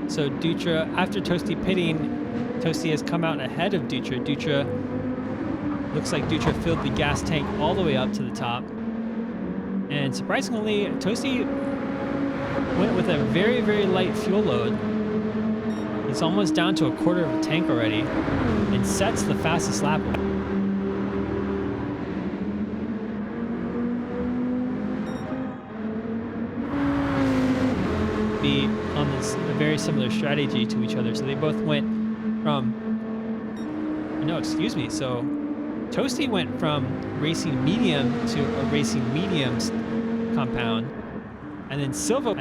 So Dutra, after Toasty pitting, Toasty has come out ahead of Dutra. Looks like Dutra filled the gas tank all the way up to the top. And surprisingly, Toasty went with a very, very light fuel load. It's almost down to a quarter of a tank already and sets the fastest lap. Be on this a very similar strategy to each other. So they both went from, no, excuse me. So Toasty went from racing medium to a racing mediums compound, and then Silva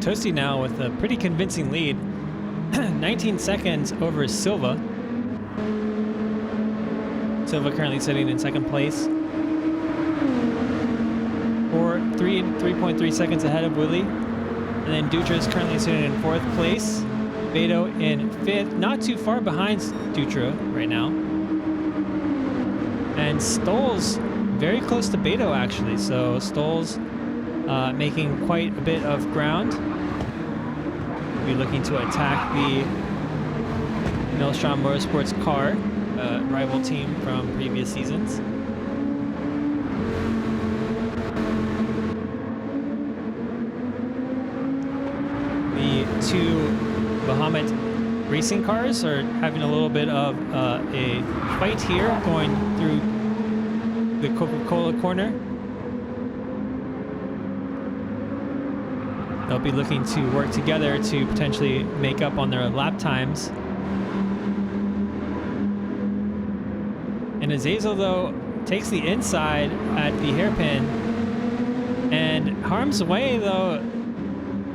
Toasty now with a pretty convincing lead. 19 seconds over Silva. Silva currently sitting in second place. 3.3 seconds ahead of Willie. And then Dutra is currently sitting in fourth place. Beto in fifth, not too far behind Dutra right now. And Stoll's very close to Beto actually. So Stoll's making quite a bit of ground. Be looking to attack the Maelstrom Motorsports car, rival team from previous seasons. The two Bahamut racing cars are having a little bit of a fight here, going through the Coca-Cola corner. They'll be looking to work together to potentially make up on their lap times. And Azazel, though, takes the inside at the hairpin. And Harm's Way, though,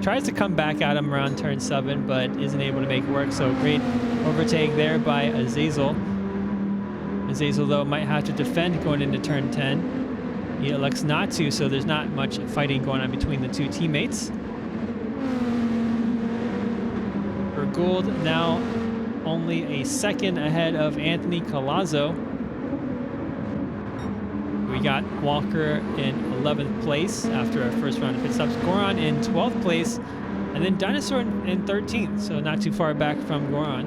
tries to come back at him around turn 7, but isn't able to make it work. So great overtake there by Azazel. Azazel, though, might have to defend going into turn 10. He elects not to, so there's not much fighting going on between the two teammates. Gould now only a second ahead of Anthony Colazzo. We got Walker in 11th place after our first round of pit stops. Goran in 12th place, and then Dinosaur in 13th, so not too far back from Goran.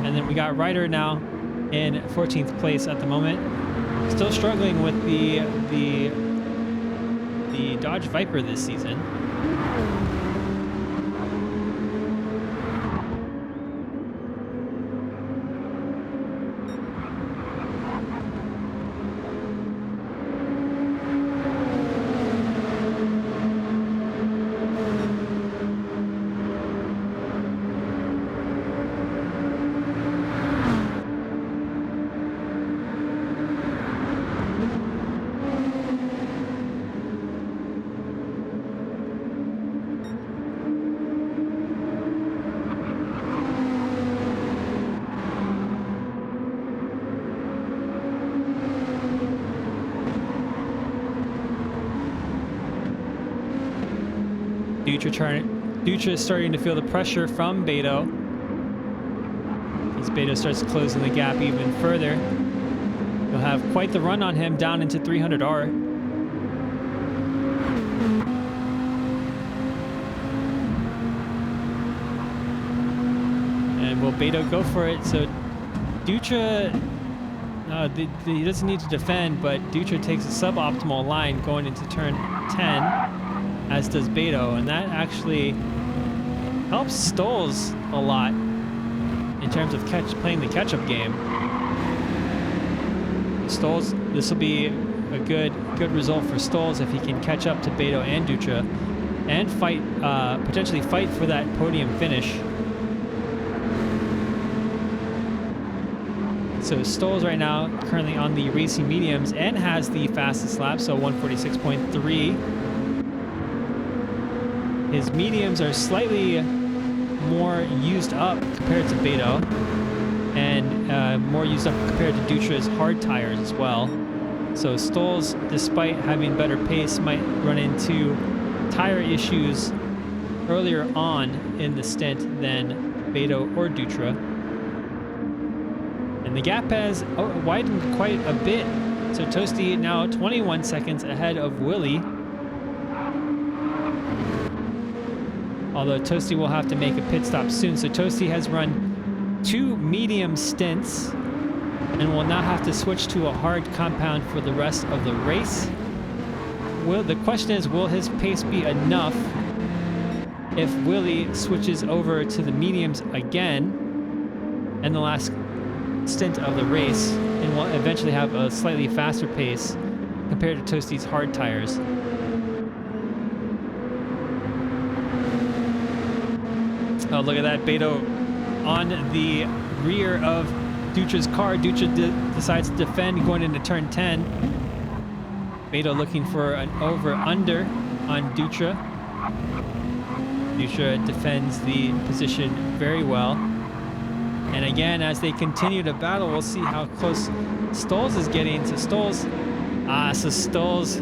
And then we got Ryder now in 14th place at the moment. Still struggling with the Dodge Viper this season. Dutra is starting to feel the pressure from Beto. As Beto starts closing the gap even further, he'll have quite the run on him down into 300R. And will Beto go for it? So Dutra, he doesn't need to defend, but Dutra takes a suboptimal line going into turn 10, as does Beto, and that actually helps Stoles a lot in terms of playing the catch-up game. Stoles, this will be a good result for Stoles if he can catch up to Beto and Dutra and fight, potentially fight for that podium finish. So Stoles right now currently on the racing mediums and has the fastest lap, so 146.3. His mediums are slightly more used up compared to Beto, and more used up compared to Dutra's hard tires as well. So Stoles, despite having better pace, might run into tire issues earlier on in the stint than Beto or Dutra. And the gap has widened quite a bit. So Toasty now 21 seconds ahead of Willie. Although Toasty will have to make a pit stop soon. So Toasty has run 2 medium stints and will now have to switch to a hard compound for the rest of the race. The question is, will his pace be enough if Willie switches over to the mediums again in the last stint of the race and will eventually have a slightly faster pace compared to Toasty's hard tires? Oh, look at that. Beto on the rear of Dutra's car. Dutra decides to defend going into turn 10. Beto looking for an over-under on Dutra. Dutra defends the position very well. And again, as they continue to battle, we'll see how close Stoles is getting to Stoles. So Stoles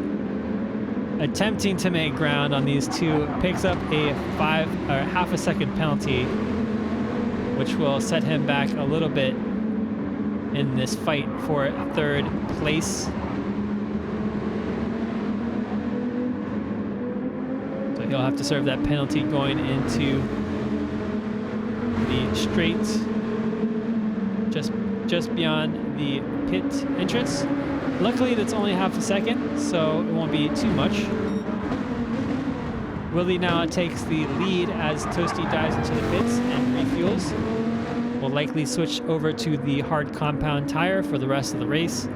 attempting to make ground on these two, picks up a half a second penalty, which will set him back a little bit in this fight for 3rd place. So he'll have to serve that penalty going into the straight just beyond the pit entrance. Luckily, that's only half a second, so it won't be too much. Willie now takes the lead as Toasty dives into the pits and refuels. Will likely switch over to the hard compound tire for the rest of the race.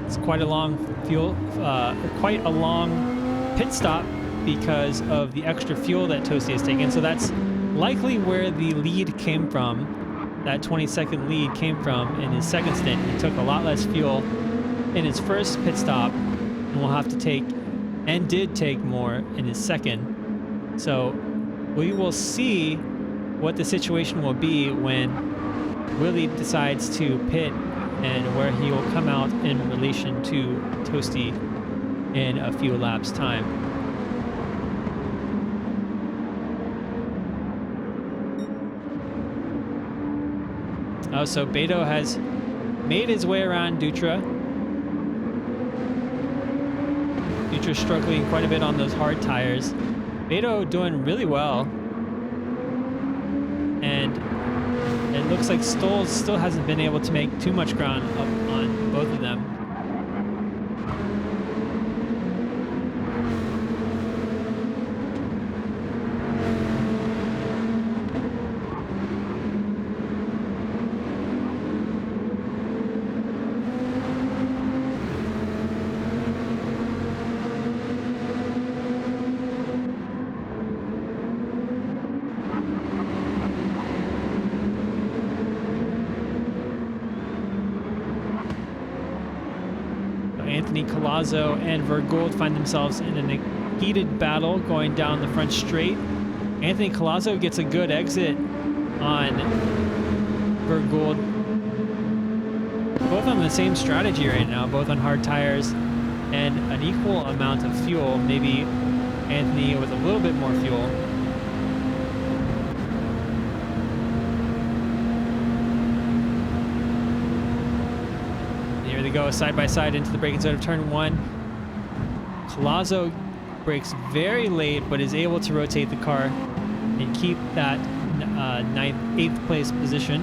It's quite a long quite a long pit stop because of the extra fuel that Toasty has taken. So that's likely where the lead came from. That 20-second lead came from in his second stint. He took a lot less fuel in his first pit stop and will have to take, and did take more in his second. So we will see what the situation will be when Willie decides to pit and where he will come out in relation to Toasty in a few laps time. Oh, so Beto has made his way around Dutra. Dutra's struggling quite a bit on those hard tires. Beto doing really well. And it looks like Stoles still hasn't been able to make too much ground up on both of them. Anthony Collazo and Vergould find themselves in a heated battle going down the front straight. Anthony Collazo gets a good exit on Vergould both on the same strategy right now, both on hard tires and an equal amount of fuel. Maybe Anthony with a little bit more fuel. Here they go, side by side into the braking zone of turn one. Collazo brakes very late, but is able to rotate the car and keep that 8th place position.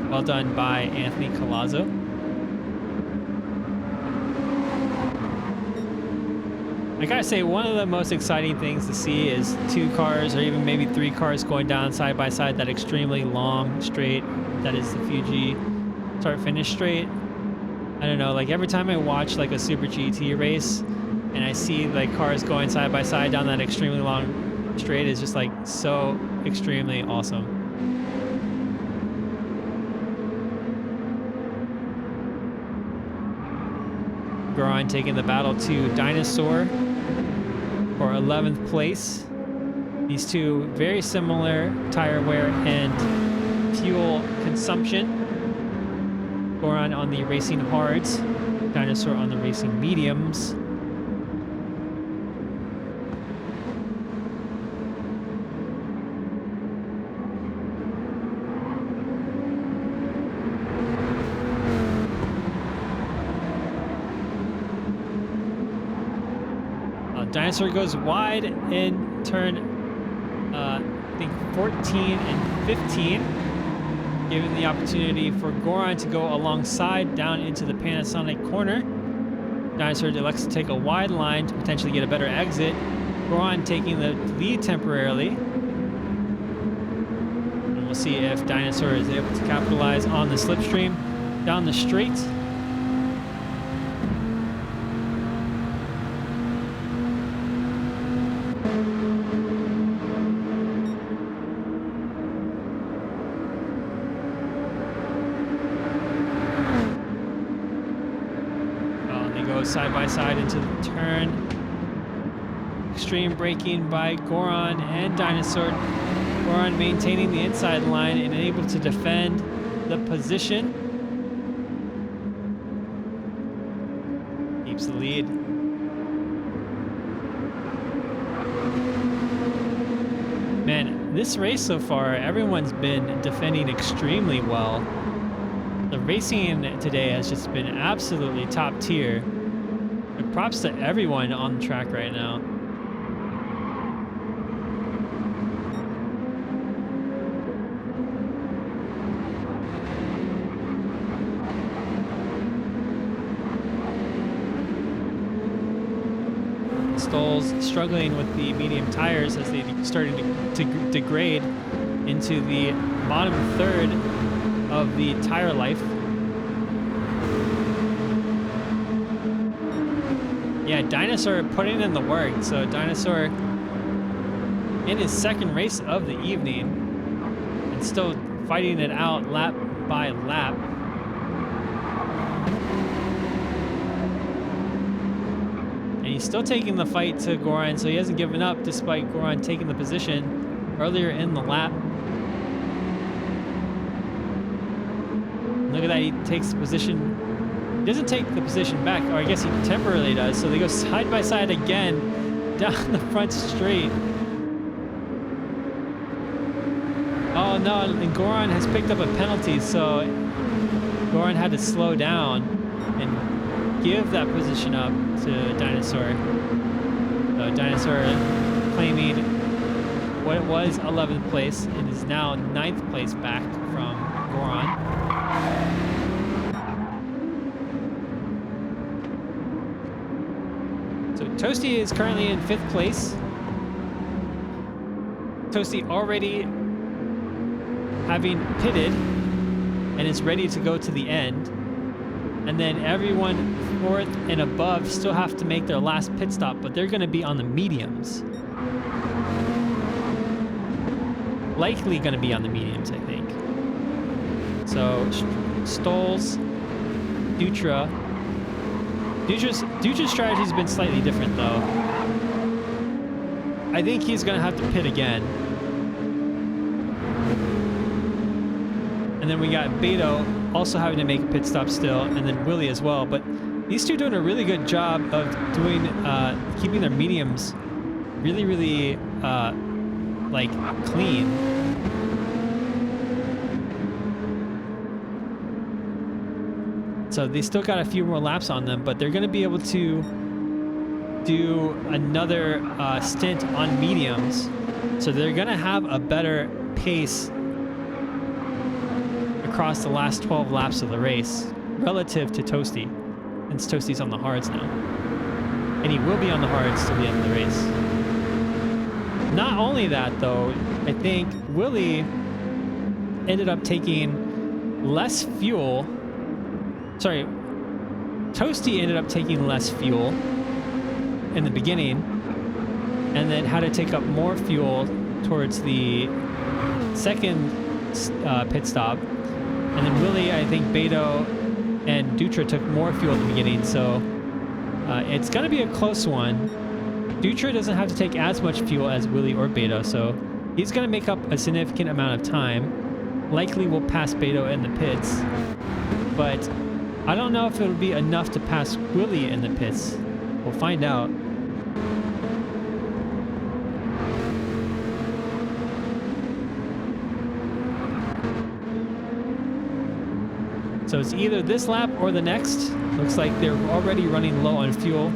Well done by Anthony Collazo. I gotta say, one of the most exciting things to see is 2 cars or even maybe 3 cars going down side by side that extremely long straight that is the Fuji start finish straight. I don't know, like every time I watch like a Super GT race and I see like cars going side by side down that extremely long straight, is just like so extremely awesome. Goran taking the battle to Dinosaur for 11th place. These two very similar tire wear and fuel consumption. Goran on the racing hards, Dinosaur on the racing mediums. Dinosaur goes wide in turn, I think 14 and 15, giving the opportunity for Goran to go alongside down into the Panasonic corner. Dinosaur elects to take a wide line to potentially get a better exit. Goran taking the lead temporarily. And we'll see if Dinosaur is able to capitalize on the slipstream down the straight. Side by side into the turn. Extreme braking by Goran and Dinosaur. Goran maintaining the inside line and able to defend the position. Keeps the lead. Man, this race so far, everyone's been defending extremely well. The racing today has just been absolutely top tier. Props to everyone on the track right now. Stoll's struggling with the medium tires as they started to degrade into the bottom third of the tire life. Yeah, Dinosaur putting in the work. So Dinosaur in his second race of the evening and still fighting it out lap by lap. And he's still taking the fight to Goran, so he hasn't given up despite Goran taking the position earlier in the lap. Look at that, he takes the position. He doesn't take the position back, or I guess he temporarily does. So they go side by side again down the front straight. Oh no, and Goran has picked up a penalty, so Goran had to slow down and give that position up to Dinosaur. So Dinosaur claiming what it was 11th place and is now 9th place back from Goran. Toasty is currently in 5th place. Toasty already having pitted and is ready to go to the end. And then everyone 4th and above still have to make their last pit stop, but they're going to be on the mediums. Likely going to be on the mediums, I think. So Stolz, Dutra's strategy has been slightly different, though. I think he's going to have to pit again. And then we got Beto also having to make a pit stop still, and then Willie as well. But these two doing a really good job of doing keeping their mediums really, really like clean. So they still got a few more laps on them, but they're going to be able to do another stint on mediums. So they're going to have a better pace across the last 12 laps of the race relative to Toasty, since Toasty's on the hards now. And he will be on the hards till the end of the race. Not only that, though, I think Willie ended up taking less fuel. Sorry, Toasty ended up taking less fuel in the beginning and then had to take up more fuel towards the second pit stop. And then Willie, I think Beto and Dutra took more fuel at the beginning, so it's going to be a close one. Dutra doesn't have to take as much fuel as Willie or Beto, so he's going to make up a significant amount of time. Likely will pass Beto in the pits, but I don't know if it'll be enough to pass Willie in the pits. We'll find out. So it's either this lap or the next. Looks like they're already running low on fuel.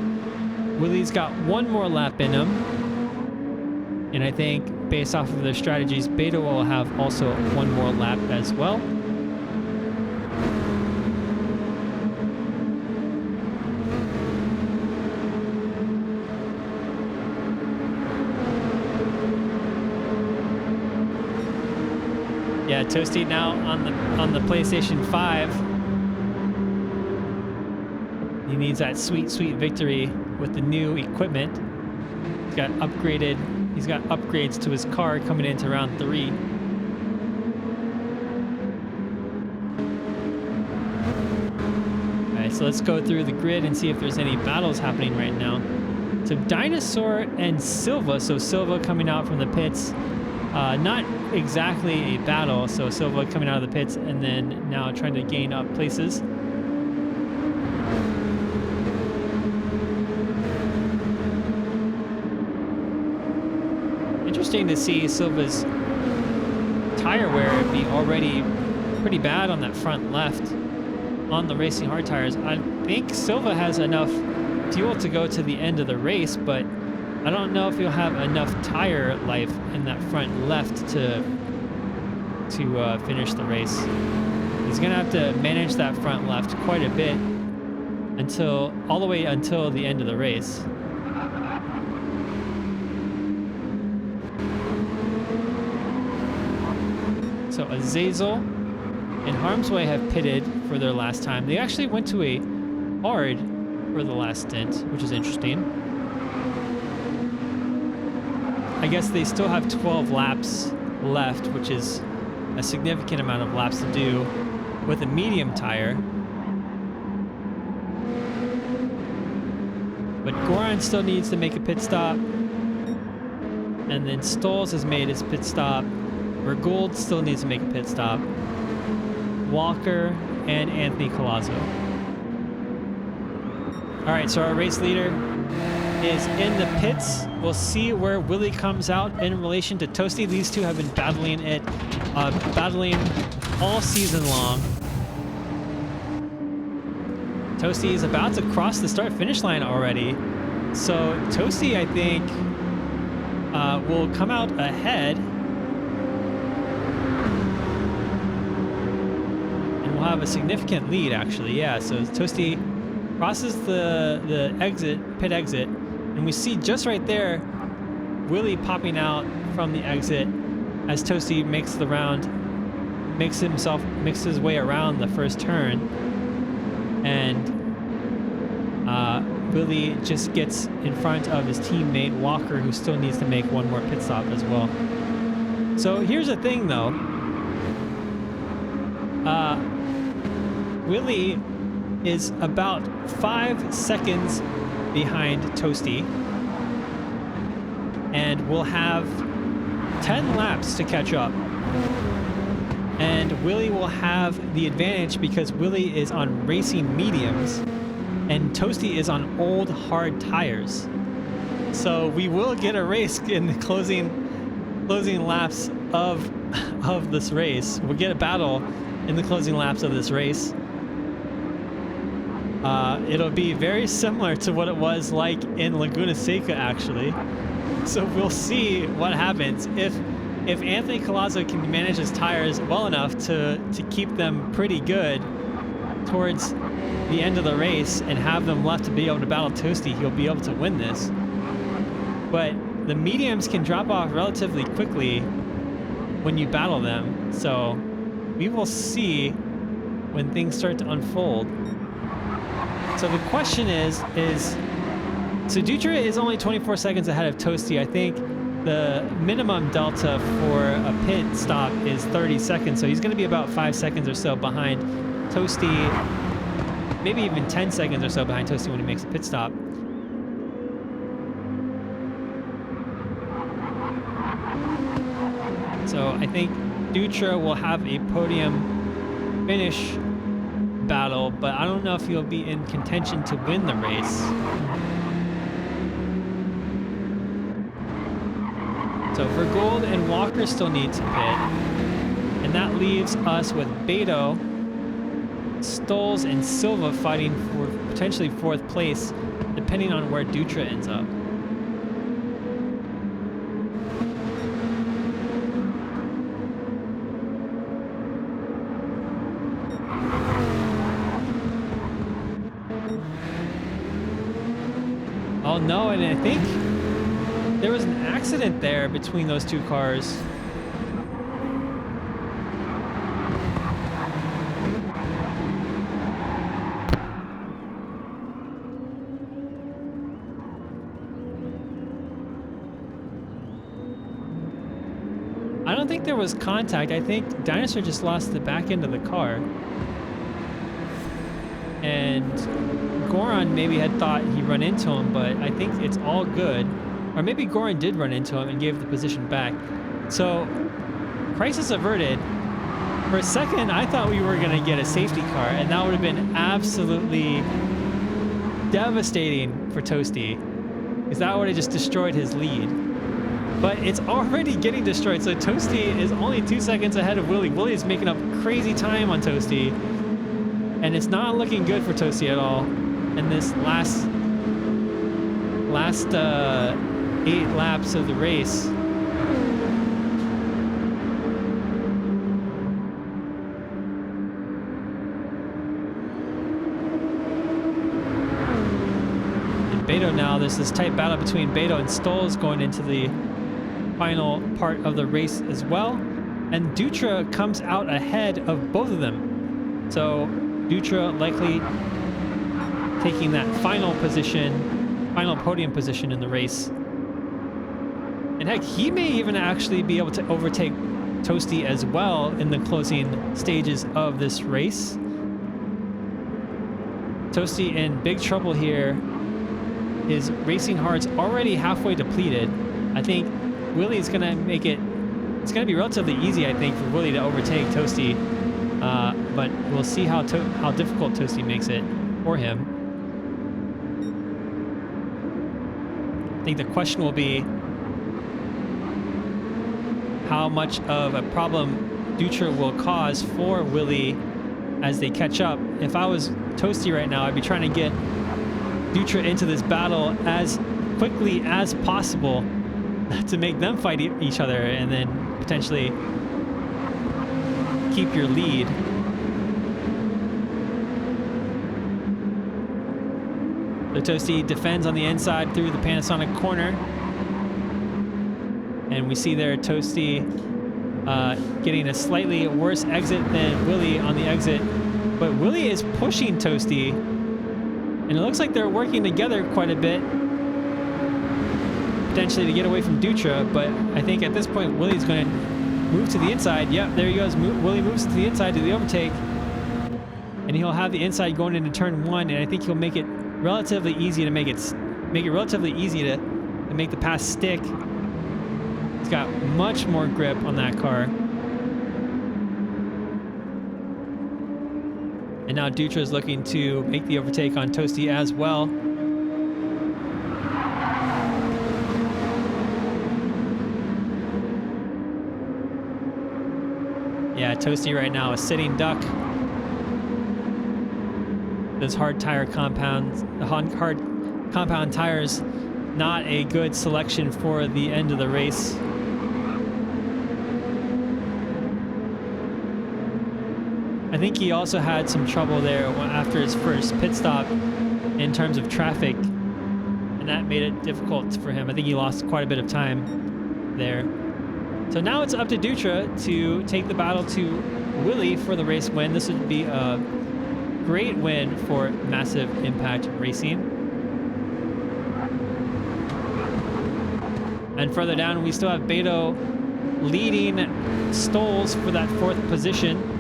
Willie's got one more lap in him. And I think based off of their strategies, Beto will have also one more lap as well. Yeah, Toasty now on the PlayStation 5. He needs that sweet, sweet victory with the new equipment. He's got upgrades to his car coming into round 3. Alright, so let's go through the grid and see if there's any battles happening right now. So Dinosaur and Silva, so Silva coming out from the pits. Not exactly a battle, so Silva coming out of the pits and then now trying to gain up places. Interesting to see Silva's tire wear be already pretty bad on that front left on the Racing Hard tires. I think Silva has enough fuel to go to the end of the race, but I don't know if he'll have enough tire life in that front left to finish the race. He's gonna have to manage that front left quite a bit all the way until the end of the race. So Azazel and Harm's Way have pitted for their last time. They actually went to a hard for the last stint, which is interesting. I guess they still have 12 laps left, which is a significant amount of laps to do with a medium tire. But Goran still needs to make a pit stop. And then Stolz has made his pit stop. Gould still needs to make a pit stop. Walker and Anthony Collazo. All right, so our race leader is in the pits. We'll see where Willie comes out in relation to Toasty. These two have been battling all season long. Toasty is about to cross the start-finish line already. So Toasty, I think, will come out ahead. And will have a significant lead, actually. Yeah, so Toasty crosses the pit exit. And we see just right there, Willie popping out from the exit as Toasty makes his way around the first turn. And Willie just gets in front of his teammate Walker, who still needs to make one more pit stop as well. So here's the thing, though. Willie is about 5 seconds behind Toasty, and will have 10 laps to catch up. and Willie will have the advantage because Willie is on racing mediums and Toasty is on old hard tires. So we will get a race in the closing laps of this race. We'll get a battle in the closing laps of this race. It'll be very similar to what it was like in Laguna Seca, actually. So we'll see what happens if Anthony Collazo can manage his tires well enough to keep them pretty good towards the end of the race and have them left to be able to battle Toasty. He'll be able to win this. But the mediums can drop off relatively quickly when you battle them. So we will see when things start to unfold. So the question is so Dutra is only 24 seconds ahead of Toasty. I think the minimum delta for a pit stop is 30 seconds. So he's going to be about 5 seconds or so behind Toasty, maybe even 10 seconds or so behind Toasty when he makes a pit stop. So I think Dutra will have a podium finish battle, but I don't know if he'll be in contention to win the race. So Vergold and Walker still need to pit, and that leaves us with Beto, Stoles, and Silva fighting for potentially 4th place, depending on where Dutra ends up. Oh no, and I think there was an accident there between those two cars. I don't think there was contact. I think Dinosaur just lost the back end of the car. And Goran maybe had thought he run into him, but I think it's all good. Or maybe Goran did run into him and gave the position back. So, crisis averted. For a second, I thought we were going to get a safety car, and that would have been absolutely devastating for Toasty, because that would have just destroyed his lead. But it's already getting destroyed, so Toasty is only 2 seconds ahead of Willie. Willie is making up crazy time on Toasty, and it's not looking good for Toasty at all. And this last 8 laps of the race. And Beto now, there's this tight battle between Beto and Stoles going into the final part of the race as well. And Dutra comes out ahead of both of them. So Dutra likely taking that final podium position in the race. And heck, he may even actually be able to overtake Toasty as well in the closing stages of this race. Toasty in big trouble here. His racing heart's already halfway depleted. I think Willie's gonna make it, it's gonna be relatively easy, I think, for Willie to overtake Toasty. But we'll see how difficult Toasty makes it for him. I think the question will be how much of a problem Dutra will cause for Willie as they catch up. If I was Toasty right now, I'd be trying to get Dutra into this battle as quickly as possible to make them fight each other and then potentially keep your lead. So Toasty defends on the inside through the Panasonic corner. And we see there Toasty getting a slightly worse exit than Willie on the exit. But Willie is pushing Toasty. And it looks like they're working together quite a bit, potentially to get away from Dutra. But I think at this point, Willie's going to move to the inside. Yep, there he goes. Willie moves to the inside to the overtake. And he'll have the inside going into turn 1. And I think he'll make it relatively easy to make it relatively easy to make the pass stick. He's got much more grip on that car. And now Dutra is looking to make the overtake on Toasty as well. Yeah, Toasty right now is sitting duck. Those hard compound tires, not a good selection for the end of the race. I think he also had some trouble there after his first pit stop in terms of traffic, and that made it difficult for him. I think he lost quite a bit of time there. So now it's up to Dutra to take the battle to Willie for the race win. This would be a great win for Massive Impact Racing. And further down, we still have Beto leading Stoles for that 4th position.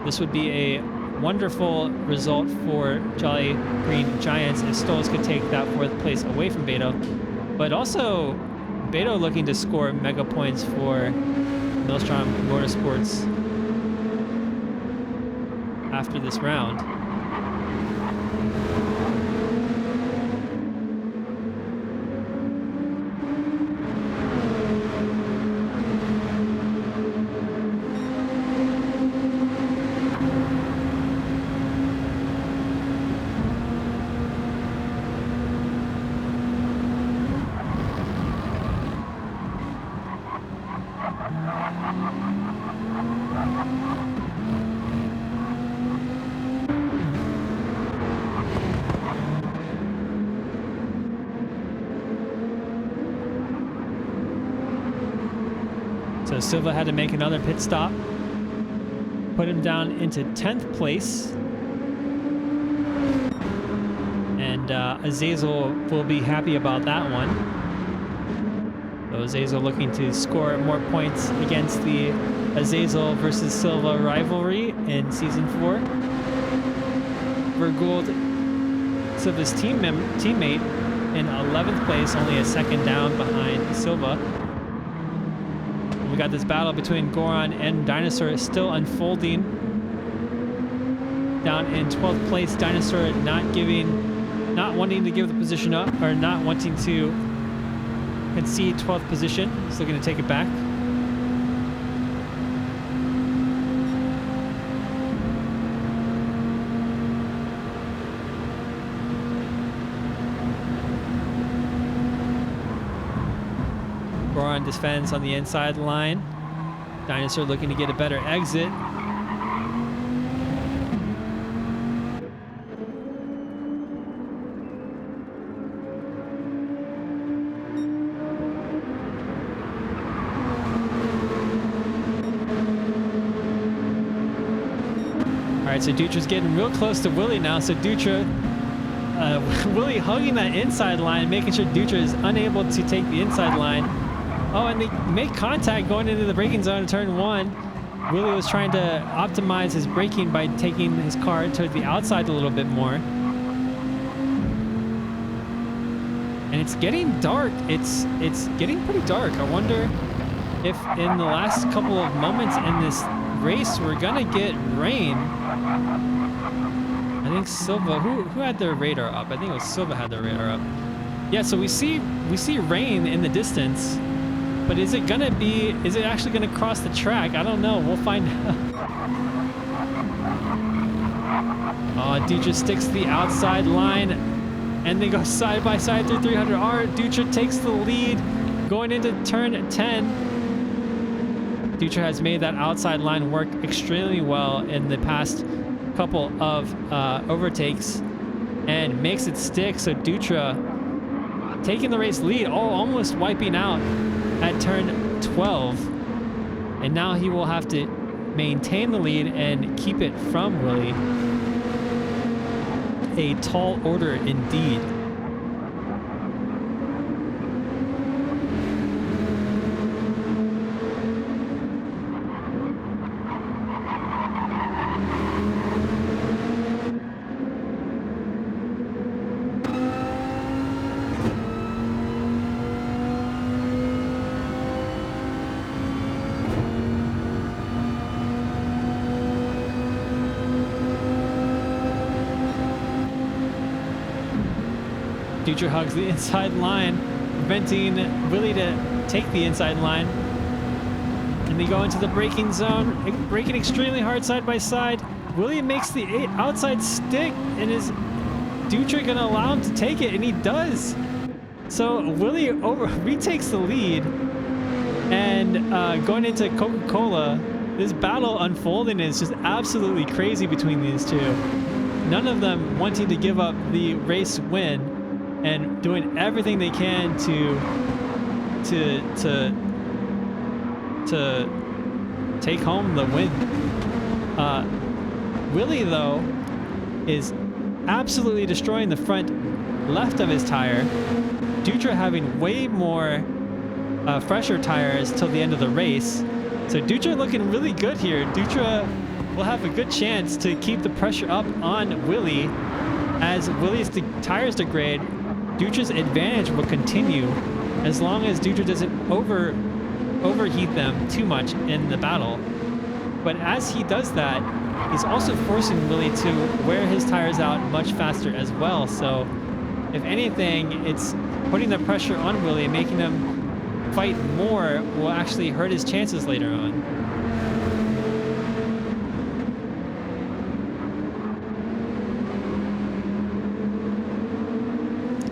This would be a wonderful result for Jolly Green Giants if Stoles could take that 4th place away from Beto. But also, Beto looking to score mega points for Maelstrom Motorsports after this round. So Silva had to make another pit stop, put him down into 10th place. And Azazel will be happy about that one. So Azazel looking to score more points against the Azazel versus Silva rivalry in Season 4. Vergould, Silva's teammate, in 11th place, only a second down behind Silva. We got this battle between Goron and Dinosaur still unfolding. Down in 12th place, Dinosaur not wanting to give the position up, or not wanting to concede 12th position. He's looking to take it back. Goron defends on the inside line. Dinosaur looking to get a better exit. All right, so Dutra's getting real close to Willie now. So Dutra, Willie hugging that inside line, making sure Dutra is unable to take the inside line. Oh, and they make contact going into the braking zone in turn 1. Willie was trying to optimize his braking by taking his car to the outside a little bit more. And it's getting dark. It's getting pretty dark. I wonder if in the last couple of moments in this race we're gonna get rain. I think Silva, who had their radar up? I think it was Silva had their radar up. Yeah, so we see rain in the distance. But is it actually gonna cross the track? I don't know. We'll find out. Oh, Dutra sticks to the outside line, and they go side by side through 300R. Dutra takes the lead going into turn 10. Dutra has made that outside line work extremely well in the past couple of overtakes and makes it stick. So Dutra taking the race lead, almost wiping out at turn 12, and now he will have to maintain the lead and keep it from Willie. A tall order indeed. Dutra hugs the inside line, preventing Willie to take the inside line. And they go into the braking zone, braking extremely hard side by side. Willie makes the outside stick, and is Dutra going to allow him to take it? And he does. So Willie retakes the lead. And going into Coca-Cola, this battle unfolding is just absolutely crazy between these two. None of them wanting to give up the race win and doing everything they can to take home the win. Willie, though, is absolutely destroying the front left of his tire. Dutra having way more fresher tires till the end of the race. So Dutra looking really good here. Dutra will have a good chance to keep the pressure up on Willie. As Willie's tires degrade, Dutra's advantage will continue as long as Dutra doesn't overheat them too much in the battle. But as he does that, he's also forcing Willie to wear his tires out much faster as well. So if anything, it's putting the pressure on Willie, making him fight more, will actually hurt his chances later on.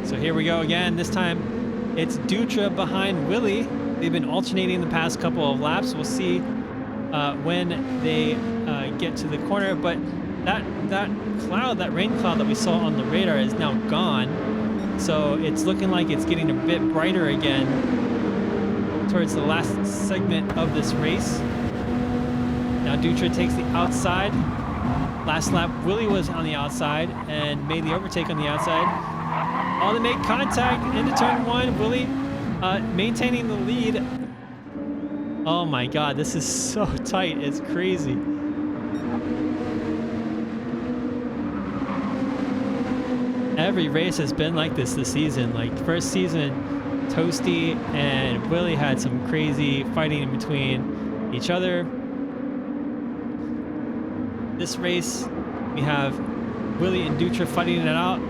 So here we go again. This time it's Dutra behind Willie. They've been alternating the past couple of laps. We'll see when they get to the corner, but that rain cloud that we saw on the radar is now gone. So it's looking like it's getting a bit brighter again towards the last segment of this race. Now Dutra takes the outside. Last lap, Willie was on the outside and made the overtake on the outside. All they make contact into turn one. Willie maintaining the lead. Oh my God, this is so tight. It's crazy. Every race has been like this season. Like first season, Toasty and Willie had some crazy fighting in between each other. This race, we have Willie and Dutra fighting it out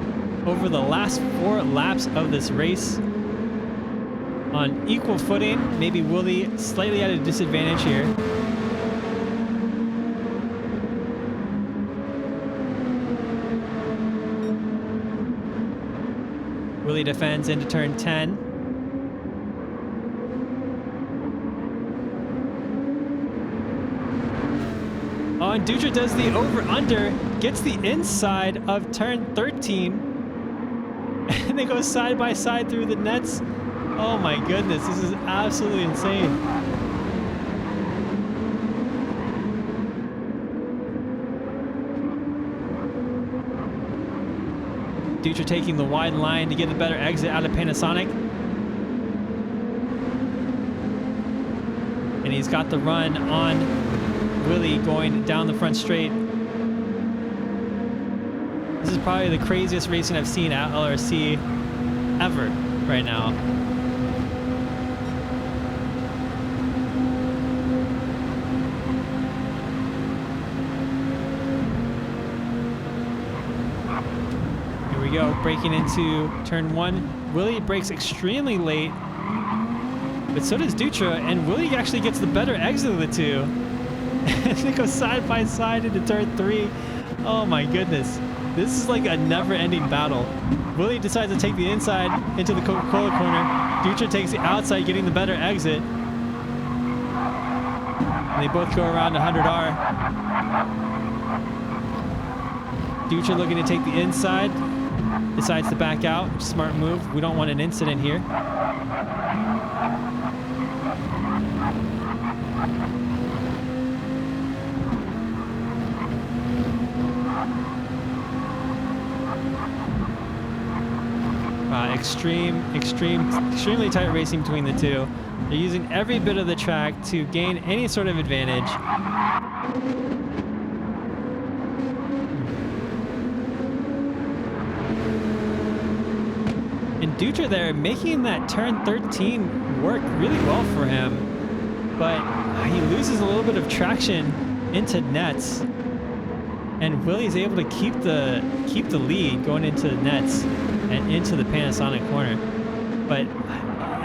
over the last 4 laps of this race on equal footing. Maybe Willie slightly at a disadvantage here. Willie defends into turn 10. Oh, and Dutra does the over-under, gets the inside of turn 13, and they go side by side through the nets. Oh my goodness, this is absolutely insane. Dutra taking the wide line to get a better exit out of Panasonic. And he's got the run on Willie going down the front straight. This is probably the craziest racing I've seen at LRC ever right now. Here we go, braking into turn 1. Willie brakes extremely late, but so does Dutra, and Willie actually gets the better exit of the two. And they go side by side into turn 3. Oh my goodness. This is like a never-ending battle. Willie decides to take the inside into the Coca-Cola corner. Dutra takes the outside, getting the better exit. And they both go around 100R. Dutra looking to take the inside. Decides to back out. Smart move. We don't want an incident here. Extremely tight racing between the two. They're using every bit of the track to gain any sort of advantage. And Dutra there making that turn 13 work really well for him, but he loses a little bit of traction into nets, and Willie's able to keep the lead going into the nets. and into the Panasonic corner. But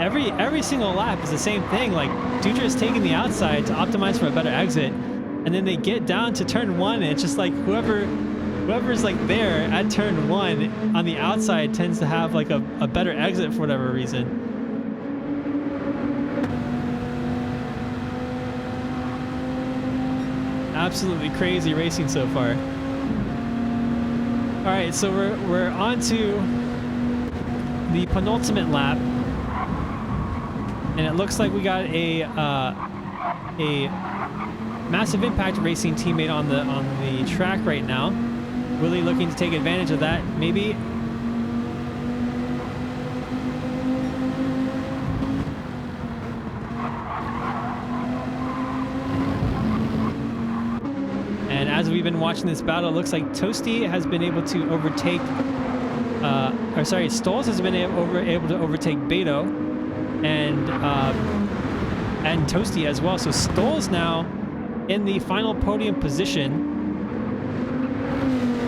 every single lap is the same thing. Like Dutra is taking the outside to optimize for a better exit, and then they get down to turn 1, and it's just like whoever's like there at turn 1 on the outside tends to have like a better exit for whatever reason. Absolutely crazy racing so far. All right, so we're on to the penultimate lap, and it looks like we got a Massive Impact Racing teammate on the track right now. Really looking to take advantage of that, maybe. And as we've been watching this battle, it looks like Toasty has been able to overtake, Stolz has been able to overtake Beto and Toasty as well. So Stolz now in the final podium position.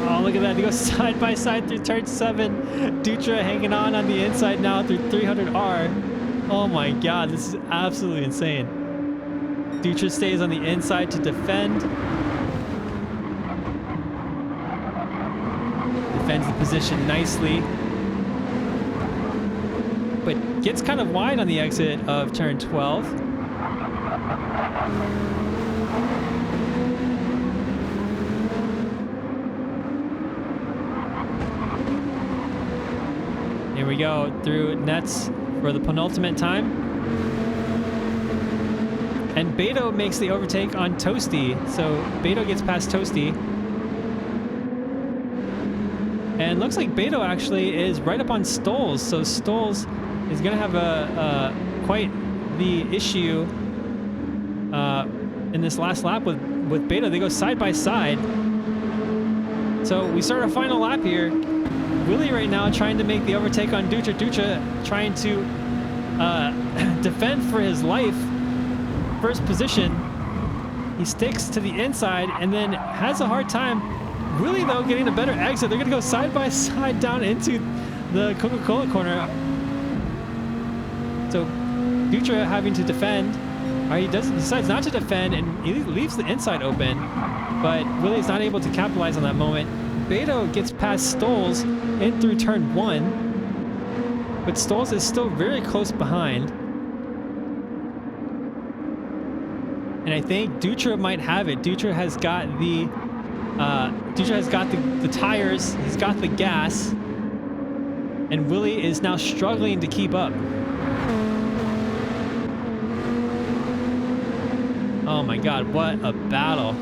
Oh, look at that. They go side by side through turn 7. Dutra hanging on the inside now through 300R. Oh my God, this is absolutely insane. Dutra stays on the inside to defend. Defends the position nicely. But gets kind of wide on the exit of turn 12. Here we go through nets for the penultimate time. And Beto makes the overtake on Toasty. So Beto gets past Toasty. And looks like Beto actually is right up on Stolz. So Stolz is going to have quite the issue in this last lap with Beto. They go side by side. So we start a final lap here. Willie right now trying to make the overtake on Dutra. Dutra trying to defend for his life. First position. He sticks to the inside and then has a hard time. Willie, though, getting a better exit. They're going to go side by side down into the Coca-Cola corner. So Dutra having to defend. He decides not to defend and he leaves the inside open. But Willie's not able to capitalize on that moment. Beto gets past Stolz in through turn 1. But Stolz is still very close behind. And I think Dutra might have it. Dutra has got the tires, he's got the gas, and Willie is now struggling to keep up. Oh my God, what a battle.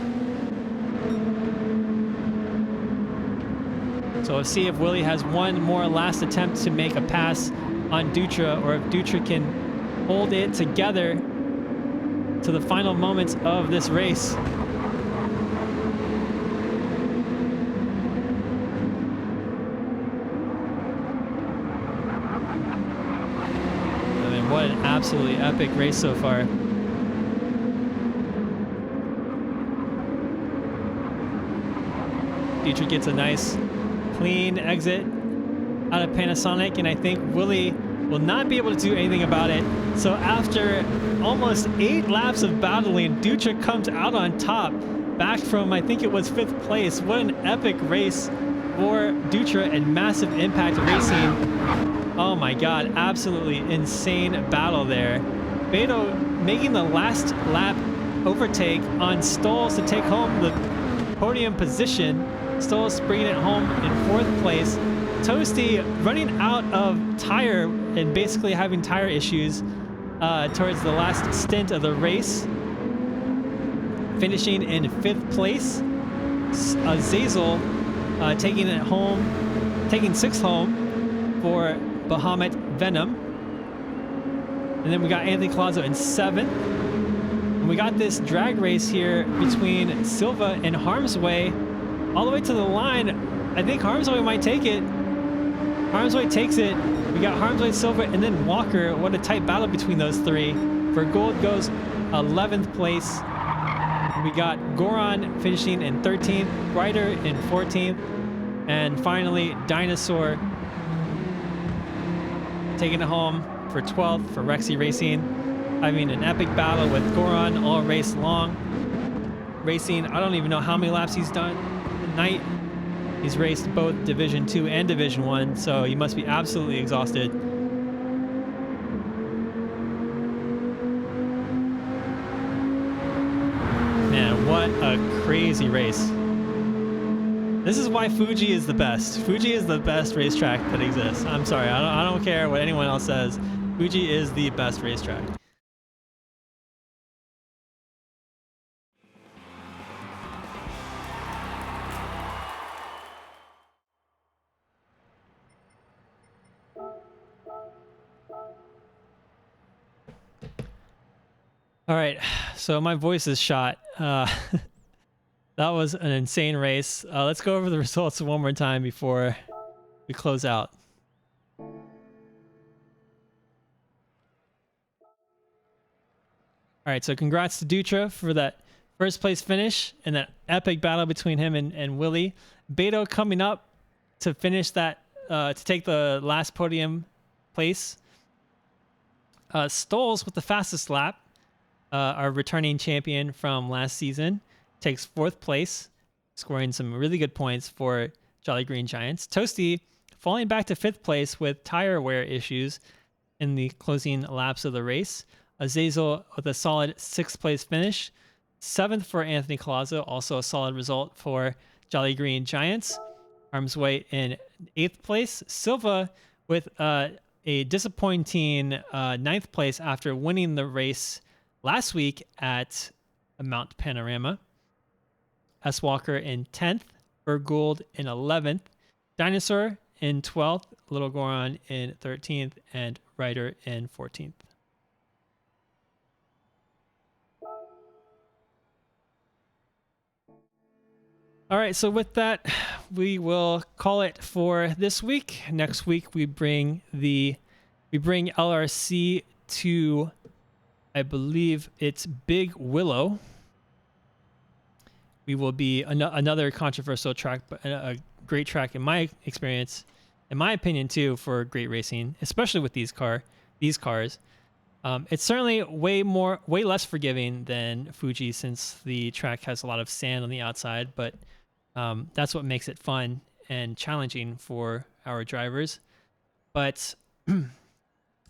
So let's see if Willie has one more last attempt to make a pass on Dutra, or if Dutra can hold it together to the final moments of this race. What an absolutely epic race so far. Dutra gets a nice clean exit out of Panasonic, and I think Willie will not be able to do anything about it. So after almost 8 laps of battling, Dutra comes out on top, back from, I think it was 5th place. What an epic race for Dutra and Massive Impact Racing. Oh my God, absolutely insane battle there. Beto making the last lap overtake on Stolz to take home the podium position. Stolz bringing it home in 4th place. Toasty running out of tire and basically having tire issues towards the last stint of the race. Finishing in 5th place. Zazel taking it home, taking 6th home for Bahamut Venom. And then we got Anthony Colazo in 7th. And we got this drag race here between Silva and Harmsway all the way to the line. I think Harmsway might take it. Harmsway takes it. We got Harmsway, Silva, and then Walker. What a tight battle between those 3. For gold goes 11th place. We got Goron finishing in 13th, Ryder in 14th, and finally Dinosaur taking it home for 12th for Rexy Racing, having an epic battle with Goron all race long. Racing, I don't even know how many laps he's done tonight. He's raced both Division 2 and Division 1, so he must be absolutely exhausted. Man, what a crazy race. This is why Fuji is the best. Fuji is the best racetrack that exists. I'm sorry, I don't care what anyone else says. Fuji is the best racetrack. All right, so my voice is shot. That was an insane race. Let's go over the results one more time before we close out. All right, so congrats to Dutra for that first place finish and that epic battle between him and Willie. Beto coming up to finish that, to take the last podium place. Stoles with the fastest lap, our returning champion from last season, takes 4th place, scoring some really good points for Jolly Green Giants. Toasty falling back to 5th place with tire wear issues in the closing laps of the race. Azazel with a solid 6th place finish. 7th for Anthony Colazzo, also a solid result for Jolly Green Giants. Arms Way in 8th place. Silva with a disappointing 9th place after winning the race last week at Mount Panorama. S. Walker in 10th, Berg Gould in 11th, Dinosaur in 12th, Little Goron in 13th, and Ryder in 14th. All right, so with that, we will call it for this week. Next week, we bring LRC to, I believe it's Big Willow. We will be another controversial track, but a great track in my experience, in my opinion too, for great racing, especially with these cars. It's certainly way less forgiving than Fuji, since the track has a lot of sand on the outside, but that's what makes it fun and challenging for our drivers. But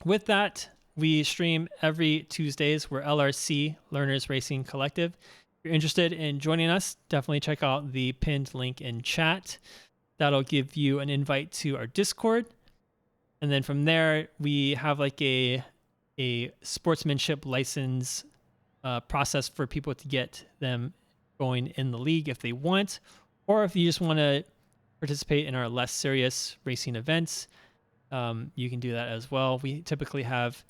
with that, we stream every Tuesdays. We're LRC, Learners Racing Collective. If you're interested in joining us, definitely check out the pinned link in chat. That'll give you an invite to our Discord. And then from there, we have like a sportsmanship license process for people to get them going in the league if they want, or if you just want to participate in our less serious racing events, you can do that as well. We typically have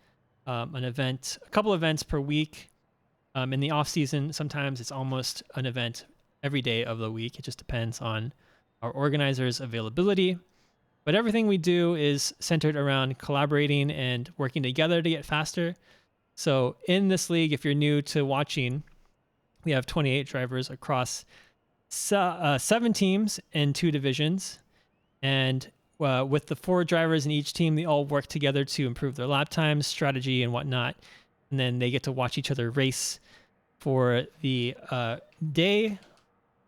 a couple events per week. In the off season, sometimes it's almost an event every day of the week. It just depends on our organizers' availability. But everything we do is centered around collaborating and working together to get faster. So in this league, if you're new to watching, we have 28 drivers across 7 teams in 2 divisions. And with the 4 drivers in each team, they all work together to improve their lap times, strategy, and whatnot. And then they get to watch each other race for the day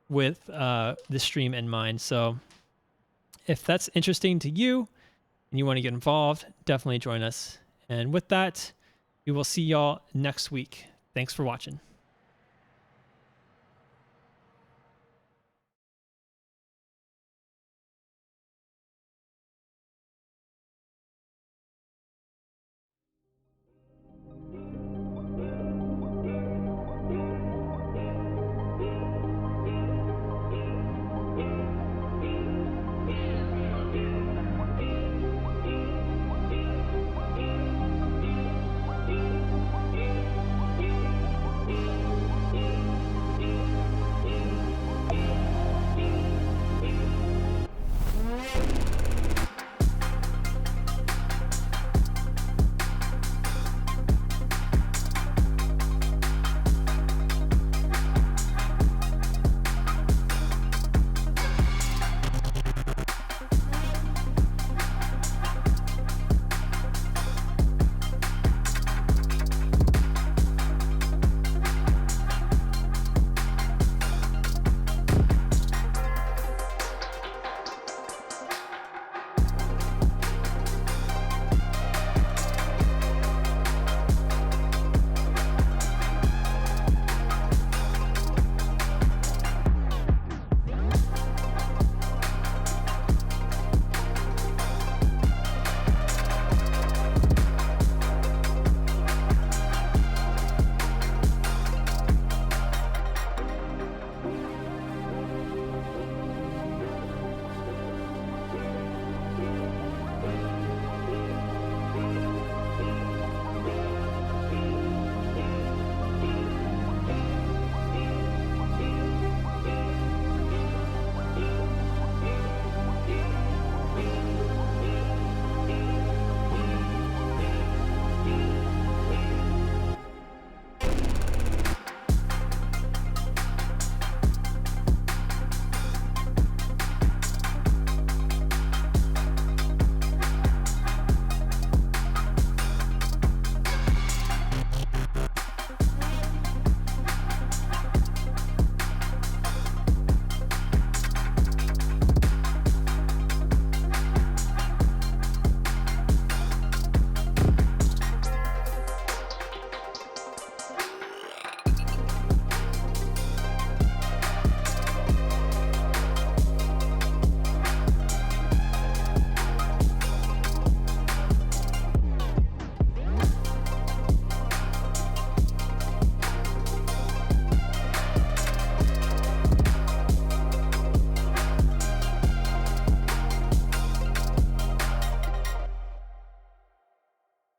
with the stream in mind. So if that's interesting to you and you want to get involved, definitely join us. And with that, we will see y'all next week. Thanks for watching.